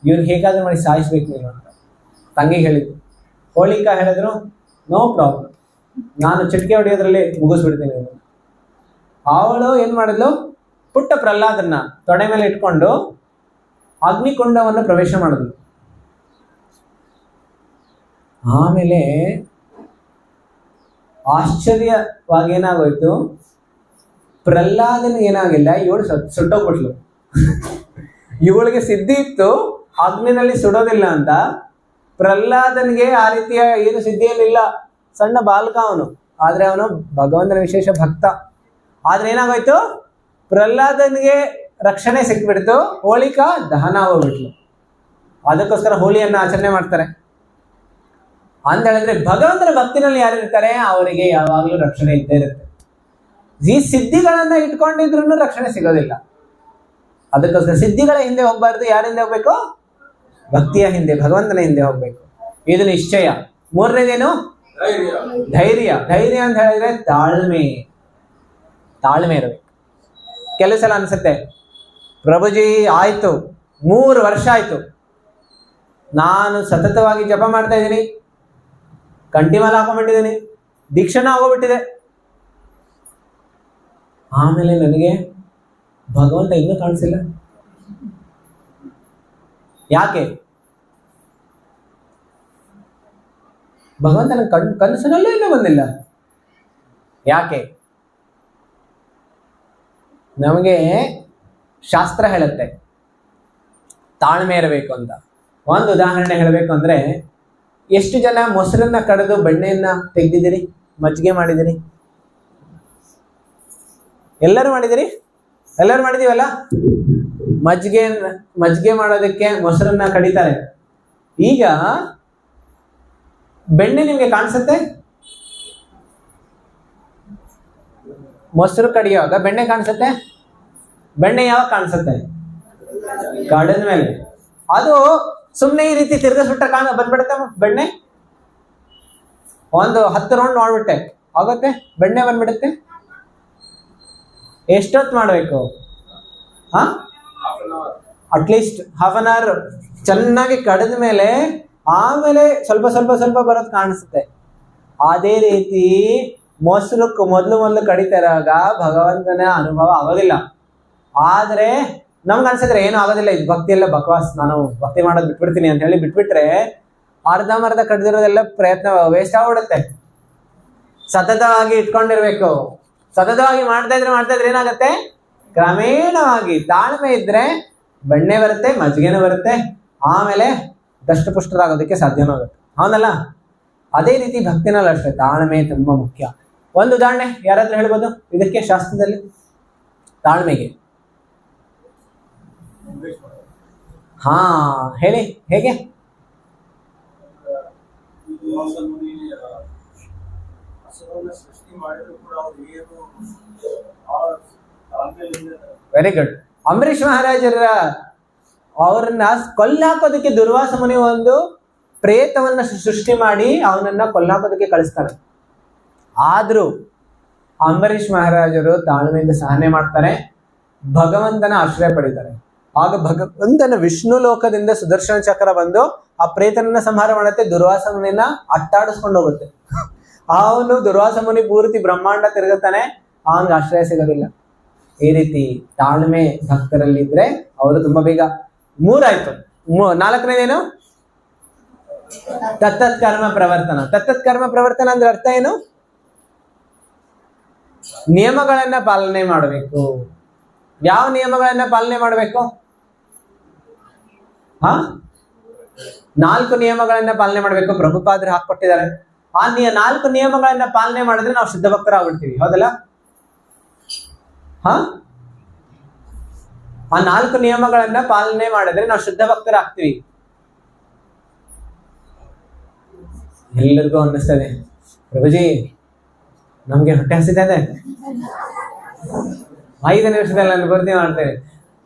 ಇವ್ರು ಹೇಗಾದ್ರೂ ಮಾಡಿ ಸಾಯಿಸ್ಬೇಕು ನೀನು ಅಂತ ತಂಗಿಗೆ ಹೇಳಿದ್ರು. ಹೋಳಿಕಾ ಹೇಳಿದ್ರು ನೋ ಪ್ರಾಬ್ಲಮ್, ನಾನು ಚಿಟಿಕೆ ಹೊಡೆಯೋದ್ರಲ್ಲಿ ಮುಗಿಸ್ಬಿಡ್ತೀನಿ. ಅವಳು ಏನ್ ಮಾಡಿದ್ಲು, ಪುಟ್ಟ ಪ್ರಹ್ಲಾದನ್ನ ತೊಡೆ ಮೇಲೆ ಇಟ್ಕೊಂಡು ಅಗ್ನಿಕುಂಡವನ್ನು ಪ್ರವೇಶ ಮಾಡಿದ್ಲು. ಆಮೇಲೆ ಆಶ್ಚರ್ಯವಾಗಿ ಏನಾಗೋಯ್ತು, ಪ್ರಹ್ಲಾದನ ಏನಾಗಿಲ್ಲ, ಇವಳು ಸುಟ್ಟೋಗ್ಬಿಟ್ಲು. ಇವಳಿಗೆ ಸಿದ್ಧಿ ಇತ್ತು ಅಗ್ನಿನಲ್ಲಿ ಸುಡೋದಿಲ್ಲ ಅಂತ. ಪ್ರಹ್ಲಾದನಿಗೆ ಆ ರೀತಿಯ ಏನು ಸಿದ್ಧಿಯಲ್ಲಿಲ್ಲ, ಸಣ್ಣ ಬಾಲಕ ಅವನು, ಆದ್ರೆ ಅವನು ಭಗವಂತನ ವಿಶೇಷ ಭಕ್ತ. ಆದ್ರೆ ಏನಾಗೋಯ್ತು, ಪ್ರಹ್ಲಾದನಿಗೆ ರಕ್ಷಣೆ ಸಿಕ್ಬಿಡ್ತು, ಹೋಳಿಕಾ ದಹನ ಹೋಗ್ಬಿಟ್ಲು. ಅದಕ್ಕೋಸ್ಕರ ಹೋಳಿಯನ್ನ ಆಚರಣೆ ಮಾಡ್ತಾರೆ ಅಂತ ಹೇಳಿದ್ರೆ, ಭಗವಂತನ ಭಕ್ತಿನಲ್ಲಿ ಯಾರು ಇರ್ತಾರೆ ಅವರಿಗೆ ಯಾವಾಗಲೂ ರಕ್ಷಣೆ ಇದ್ದೇ ಇರುತ್ತೆ. ಈ ಸಿದ್ಧಿಗಳನ್ನ ಇಟ್ಕೊಂಡಿದ್ರು ರಕ್ಷಣೆ ಸಿಗೋದಿಲ್ಲ. ಅದಕ್ಕೋಸ್ಕರ ಸಿದ್ಧಿಗಳ ಹಿಂದೆ ಹೋಗ್ಬಾರ್ದು. ಯಾರ ಹಿಂದೆ ಹೋಗ್ಬೇಕು? ಭಕ್ತಿಯ ಹಿಂದೆ, ಭಗವಂತನ ಹಿಂದೆ ಹೋಗ್ಬೇಕು. ಇದು ನಿಶ್ಚಯ. ಮೂರನೇದೇನು? ಧೈರ್ಯ. ಧೈರ್ಯ ಅಂತ ಹೇಳಿದ್ರೆ ತಾಳ್ಮೆ ಇರಬೇಕು. ಕೆಲವು ಸಲ ಅನ್ಸುತ್ತೆ, ಪ್ರಭುಜಿ ಆಯ್ತು 3 ವರ್ಷ ಆಯ್ತು ನಾನು ಸತತವಾಗಿ ಜಪ ಮಾಡ್ತಾ ಇದ್ದೀನಿ, ಕಂಠಿಮಾಲ ಹಾಕೊಂಡ್ಬಿಟ್ಟಿದ್ದೀನಿ, ದೀಕ್ಷಣ ಆಗೋಗ್ಬಿಟ್ಟಿದೆ, ಆಮೇಲೆ ನನಗೆ ಭಗವಂತ ಇನ್ನೂ ಕಾಣಿಸಿಲ್ಲ. ಯಾಕೆ? ಭಗವಂತನ ಕನಸಿನಲ್ಲೂ ಇನ್ನೂ ಬಂದಿಲ್ಲ. ಯಾಕೆ? ನಮಗೆ ಶಾಸ್ತ್ರ ಹೇಳುತ್ತೆ ತಾಳ್ಮೆ ಇರಬೇಕು ಅಂತ. ಒಂದು ಉದಾಹರಣೆ ಹೇಳಬೇಕು ಅಂದ್ರೆ, ಎಷ್ಟು ಜನ ಮೊಸರನ್ನ ಕಡೆದು ಬೆಣ್ಣೆಯನ್ನ ತೆಗೆದಿದ್ದೀರಿ, ಮಜ್ಜಿಗೆ ಮಾಡಿದಿರಿ? ಎಲ್ಲರೂ ಮಾಡಿದಿರಿ? ಎಲ್ಲರೂ ಮಾಡಿದೀವಲ್ಲ. ಮಜ್ಜಿಗೆ ಮಾಡೋದಕ್ಕೆ ಮೊಸರನ್ನ ಕಡಿತಾರೆ. ಈಗ ಬೆಣ್ಣೆ ನಿಮ್ಗೆ ಕಾಣಿಸುತ್ತೆ? ಮೊಸರು ಕಡಿಯುವಾಗ ಬೆಣ್ಣೆ ಕಾಣಿಸುತ್ತೆ? ಬೆಣ್ಣೆ ಯಾವಾಗ ಕಾಣಿಸುತ್ತೆ? ಕಡಿದ ಮೇಲೆ. ಅದು ಸುಮ್ಮನೆ ಈ ರೀತಿ ತಿರ್ಗಿಸ್ಬಿಟ್ರೆ ಬಂದ್ಬಿಡುತ್ತೆ ಬೆಣ್ಣೆ. ಒಂದು 10 ರೌಂಡ್ ಮಾಡ್ಬಿಟ್ಟೆ ಆಗುತ್ತೆ, ಬೆಣ್ಣೆ ಬಂದ್ಬಿಡುತ್ತೆ. ಎಷ್ಟೊತ್ತು ಮಾಡಬೇಕು? ಅಟ್ಲೀಸ್ಟ್ half an hour ಚೆನ್ನಾಗಿ ಕಡಿದ ಮೇಲೆ ಆಮೇಲೆ ಸ್ವಲ್ಪ ಸ್ವಲ್ಪ ಸ್ವಲ್ಪ ಬರೋದು ಕಾಣಿಸುತ್ತೆ. ಅದೇ ರೀತಿ ಮೊಸರು ಮೊದಲು ಕಡಿತಾ ಇರುವಾಗ ಭಗವಂತನ ಅನುಭವ ಆಗೋದಿಲ್ಲ. ಆದ್ರೆ ನಮ್ಗೆ ಅನ್ಸಿದ್ರೆ ಏನು ಆಗೋದಿಲ್ಲ, ಇದು ಭಕ್ತಿ ಎಲ್ಲ ಬಕವಾಸ್, ನಾನು ಭಕ್ತಿ ಮಾಡೋದು ಬಿಟ್ಬಿಡ್ತೀನಿ ಅಂತ ಹೇಳಿ ಬಿಟ್ಬಿಟ್ರೆ ಅರ್ಧಂಬರ್ಧ ಕಡ್ದಿರೋದೆಲ್ಲ ಪ್ರಯತ್ನ ವೇಸ್ಟ್ ಆಗ್ಬಿಡುತ್ತೆ. ಸತತವಾಗಿ ಇಟ್ಕೊಂಡಿರ್ಬೇಕು. ಸತತವಾಗಿ ಮಾಡ್ತಾ ಇದ್ರೆ ಏನಾಗುತ್ತೆ, ಕ್ರಮೇಣವಾಗಿ ತಾಳ್ಮೆ ಇದ್ರೆ ಬೆಣ್ಣೆ ಬರುತ್ತೆ, ಮಜ್ಜಿಗೆನೂ ಬರುತ್ತೆ, ಆಮೇಲೆ ದಷ್ಟಪುಷ್ಟರಾಗೋದಕ್ಕೆ ಸಾಧ್ಯನೂ ಆಗುತ್ತೆ. ಹೌದಲ್ಲ? ಅದೇ ರೀತಿ ಭಕ್ತಿನಲ್ಲಿ ಅಷ್ಟೇ ತಾಳ್ಮೆ ತುಂಬಾ ಮುಖ್ಯ. ಒಂದು ಉದಾಹರಣೆ ಯಾರಾದ್ರೂ ಹೇಳ್ಬೋದು ಇದಕ್ಕೆ ಶಾಸ್ತ್ರದಲ್ಲಿ ತಾಳ್ಮೆಗೆ? ಹಾ ಹೇಳಿ, ಹೇಗೆ? Very good. ಅಂಬರೀಷ್ ಮಹಾರಾಜರ ಅವ್ರನ್ನ ಕೊಲ್ಲಾಕೋದಕ್ಕೆ ದುರ್ವಾಸ ಮುನಿ ಒಂದು ಪ್ರೇತವನ್ನ ಸೃಷ್ಟಿ ಮಾಡಿ ಅವನನ್ನ ಕೊಲ್ಲಾಕೋದಕ್ಕೆ ಕಳಿಸ್ತಾನೆ. ಆದ್ರೂ ಅಂಬರೀಷ್ ಮಹಾರಾಜರು ತಾಳ್ಮೆಯಿಂದ ಸಹನೆ ಮಾಡ್ತಾರೆ, ಭಗವಂತನ ಆಶ್ರಯ ಪಡಿತಾರೆ. ಆಗ ಭಗವಂತನ ವಿಷ್ಣು ಲೋಕದಿಂದ ಸುದರ್ಶನ ಚಕ್ರ ಬಂದು ಆ ಪ್ರೇತನನ್ನ ಸಂಹಾರ ಮಾಡುತ್ತೆ, ದುರ್ವಾಸ ಮುನಿನ ಅಟ್ಟಾಡಿಸ್ಕೊಂಡು ಹೋಗುತ್ತೆ. ಅವನು ದುರ್ವಾಸ ಮುನಿ ಪೂರ್ತಿ ಬ್ರಹ್ಮಾಂಡ ತಿರುಗುತ್ತಾನೆ, ಅವನಿಗೆ ಆಶ್ರಯ ಸಿಗೋದಿಲ್ಲ. ಈ ರೀತಿ ತಾಳ್ಮೆ ಭಕ್ತರಲ್ಲಿ ಇದ್ರೆ ಅವರು ತುಂಬಾ ಬೇಗ. 3 ಆಯ್ತು. 4ನೇದೇನು? ತತ್ತತ್ ಕರ್ಮ ಪ್ರವರ್ತನ. ತತ್ತತ್ ಕರ್ಮ ಪ್ರವರ್ತನ ಅಂದ್ರೆ ಅರ್ಥ ಏನು? ನಿಯಮಗಳನ್ನ ಪಾಲನೆ ಮಾಡಬೇಕು. ಯಾವ ನಿಯಮಗಳನ್ನ ಪಾಲನೆ ಮಾಡಬೇಕು? 4 ನಿಯಮಗಳನ್ನ ಪಾಲನೆ ಮಾಡಬೇಕು. ಪ್ರಭುಪಾದರು ಹಾಕೊಟ್ಟಿದ್ದಾರೆ. ಆ 4 ನಿಯಮಗಳನ್ನ ಪಾಲನೆ ಮಾಡಿದ್ರೆ ನಾವು ಶುದ್ಧ ಭಕ್ತರಾಗ್ಬಿಡ್ತೀವಿ, ಹೌದಲ್ಲ? ಆ 4 ನಿಯಮಗಳನ್ನ ಪಾಲನೆ ಮಾಡಿದ್ರೆ ನಾವು ಶುದ್ಧ ಭಕ್ತರಾಗ್ತೀವಿ. ಎಲ್ಲರಿಗೂ ಅನ್ನಿಸ್ತದೆ, ಪ್ರಭುಜಿ ನಮ್ಗೆ ಹೊಟ್ಟೆ ಹಸಿತದೆ, 5 ನಿಮಿಷದಲ್ಲಿ ನಾನು ಭರ್ತಿ ಮಾಡ್ತೇನೆ.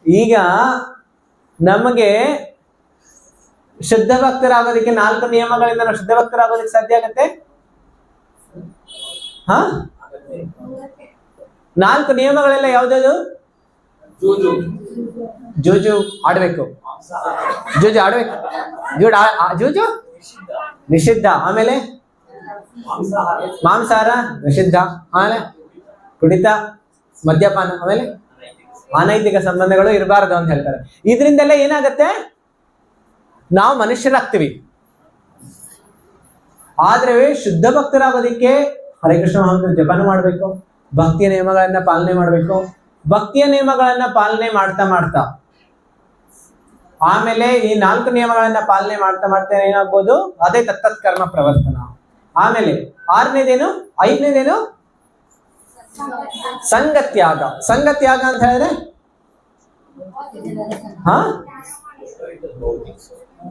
ಈಗ ನಮಗೆ ಶುದ್ಧ ಭಕ್ತರಾಗೋದಕ್ಕೆ 4 ನಿಯಮಗಳಿಂದ ನಾವು ಶುದ್ಧ ಭಕ್ತರಾಗೋದಕ್ಕೆ ಸಾಧ್ಯ ಆಗತ್ತೆ? 4 ನಿಯಮಗಳೆಲ್ಲ ಯಾವ್ದು? ಜೂಜು ಆಡ್ಬೇಕು, ಜೂಜು ಆಡ್ಬೇಕು, ಜೂಜು ನಿಷಿದ್ಧ. ಆಮೇಲೆ ಮಾಂಸಾಹಾರ ನಿಷಿದ್ಧ. ಆಮೇಲೆ ಕುಡಿತ, ಮದ್ಯಪಾನ, ಆಮೇಲೆ ಅನೈತಿಕ ಸಂಬಂಧಗಳು ಇರಬಾರದು ಅಂತ ಹೇಳ್ತಾರೆ. ಇದರಿಂದೆಲ್ಲ ಏನಾಗತ್ತೆ? ನಾವು ಮನುಷ್ಯರಾಗ್ತೀವಿ. ಆದ್ರೆ ಶುದ್ಧ ಭಕ್ತರಾಗೋದಿಕ್ಕೆ ಹರೇ ಕೃಷ್ಣ ಮಹಾಮಂತ್ರ ಜಪನ ಮಾಡ್ಬೇಕು, ಭಕ್ತಿಯ ನಿಯಮಗಳನ್ನ ಪಾಲನೆ ಮಾಡ್ಬೇಕು. ಭಕ್ತಿಯ ನಿಯಮಗಳನ್ನ ಪಾಲನೆ ಮಾಡ್ತಾ ಮಾಡ್ತಾ ಆಮೇಲೆ ಈ 4 ನಿಯಮಗಳನ್ನ ಪಾಲನೆ ಮಾಡ್ತಾ ಮಾಡ್ತಾ ಏನಾಗ್ಬೋದು? ಅದೇ ತತ್ತತ್ ಕರ್ಮ ಪ್ರವರ್ತನ. ಆಮೇಲೆ 6ನೇದೇನು? 5ನೇದೇನು? ಸಂಗತ್ಯಾಗ. ಸಂಗತ್ಯಾಗ ಅಂತ ಹೇಳಿದ್ರೆ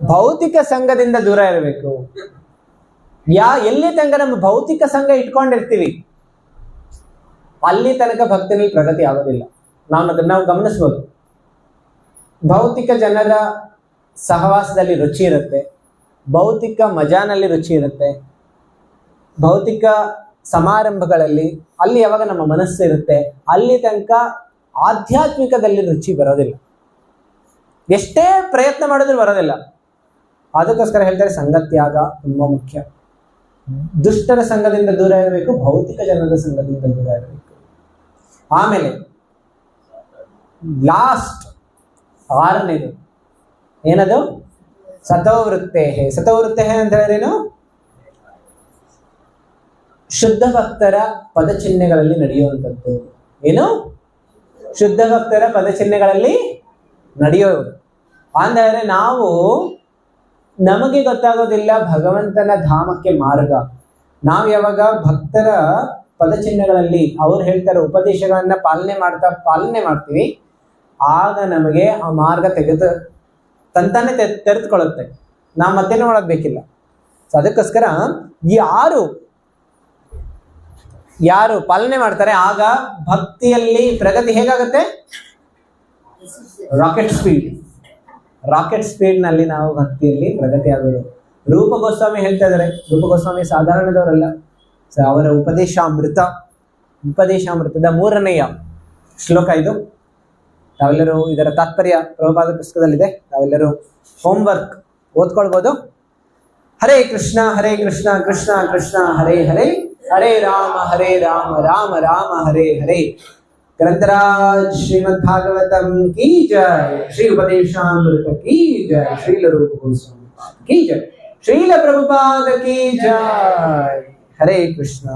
ಭೌತಿಕ ಸಂಘದಿಂದ ದೂರ ಇರಬೇಕು. ಎಲ್ಲಿ ತನಕ ನಮ್ಮ ಭೌತಿಕ ಸಂಘ ಇಟ್ಕೊಂಡಿರ್ತೀವಿ ಅಲ್ಲಿ ತನಕ ಭಕ್ತಿನಲ್ಲಿ ಪ್ರಗತಿ ಆಗೋದಿಲ್ಲ. ನಾವು ಗಮನಿಸ್ಬೋದು. ಭೌತಿಕ ಜನರ ಸಹವಾಸದಲ್ಲಿ ರುಚಿ ಇರುತ್ತೆ, ಭೌತಿಕ ಮಜಾನಲ್ಲಿ ರುಚಿ ಇರುತ್ತೆ, ಭೌತಿಕ ಸಮಾರಂಭಗಳಲ್ಲಿ ಅಲ್ಲಿ ಯಾವಾಗ ನಮ್ಮ ಮನಸ್ಸು ಇರುತ್ತೆ ಅಲ್ಲಿ ತನಕ ಆಧ್ಯಾತ್ಮಿಕದಲ್ಲಿ ರುಚಿ ಬರೋದಿಲ್ಲ. ಎಷ್ಟೇ ಪ್ರಯತ್ನ ಮಾಡಿದ್ರು ಬರೋದಿಲ್ಲ. ಅದಕ್ಕೋಸ್ಕರ ಹೇಳ್ತಾರೆ ಸಂಗತ್ಯಾಗ ತುಂಬಾ ಮುಖ್ಯ. ದುಷ್ಟರ ಸಂಘದಿಂದ ದೂರ ಇರಬೇಕು, ಭೌತಿಕ ಜನರ ಸಂಘದಿಂದ ದೂರ ಇರಬೇಕು. ಆಮೇಲೆ ಲಾಸ್ಟ್ 6ನೇದು ಏನದು? ಸತೋವೃತ್ತೇ. ಸತೋವೃತ್ತೇ ಅಂತ ಹೇಳಿದ್ರೇನು? ಶುದ್ಧ ಭಕ್ತರ ಪದಚಿಹ್ನೆಗಳಲ್ಲಿ ನಡೆಯುವಂಥದ್ದು. ಏನು? ಶುದ್ಧ ಭಕ್ತರ ಪದಚಿಹ್ನೆಗಳಲ್ಲಿ ನಡೆಯೋದು ಅಂದರೆ ನಾವು ನಮಗೆ ಗೊತ್ತಾಗೋದಿಲ್ಲ ಭಗವಂತನ ಧಾಮಕ್ಕೆ ಮಾರ್ಗ. ನಾವು ಯಾವಾಗ ಭಕ್ತರ ಪದಚಿಹ್ನೆಗಳಲ್ಲಿ ಅವ್ರು ಹೇಳ್ತಾರೆ ಉಪದೇಶಗಳನ್ನ ಪಾಲನೆ ಮಾಡ್ತೀವಿ, ಆಗ ನಮಗೆ ಆ ಮಾರ್ಗ ತಂತಾನೆ ತೆರೆದುಕೊಳ್ಳುತ್ತೆ. ನಾವು ಮತ್ತೇನು ಮಾಡೋದು ಬೇಕಿಲ್ಲ. ಸೊ ಅದಕ್ಕೋಸ್ಕರ ಈ ಯಾರು ಪಾಲನೆ ಮಾಡ್ತಾರೆ ಆಗ ಭಕ್ತಿಯಲ್ಲಿ ಪ್ರಗತಿ ಹೇಗಾಗುತ್ತೆ? ರಾಕೆಟ್ ಸ್ಪೀಡ್ ನಲ್ಲಿ ನಾವು ಭಕ್ತಿಯಲ್ಲಿ ಪ್ರಗತಿ ಆಗೋದು. ರೂಪ ಗೋಸ್ವಾಮಿ ಹೇಳ್ತಾ ಇದ್ದಾರೆ. ರೂಪ ಗೋಸ್ವಾಮಿ ಸಾಧಾರಣದವರಲ್ಲ. ಅವರ ಉಪದೇಶಾಮೃತದ 3ನೇಯ ಶ್ಲೋಕ ಇದು. ತಾವೆಲ್ಲರೂ ಇದರ ತಾತ್ಪರ್ಯ ಪ್ರಭುಪಾದ ಪುಸ್ತಕದಲ್ಲಿದೆ, ತಾವೆಲ್ಲರೂ ಹೋಮ್ವರ್ಕ್ ಓದ್ಕೊಳ್ಬೋದು. ಹರೇ ಕೃಷ್ಣ ಕೃಷ್ಣ ಕೃಷ್ಣ ಹರೇ ಹರೇ, ಹರೇ ರಾಮ ರಾಮ ರಾಮ ಹರೇ ಹರೇ. ग्रंथराज श्रीमद् भागवतम की जय, श्री उपदेशामृत की जय, श्रील रूप गोस्वामी की जय, श्रील प्रभुपाद की जय. हरे कृष्णा.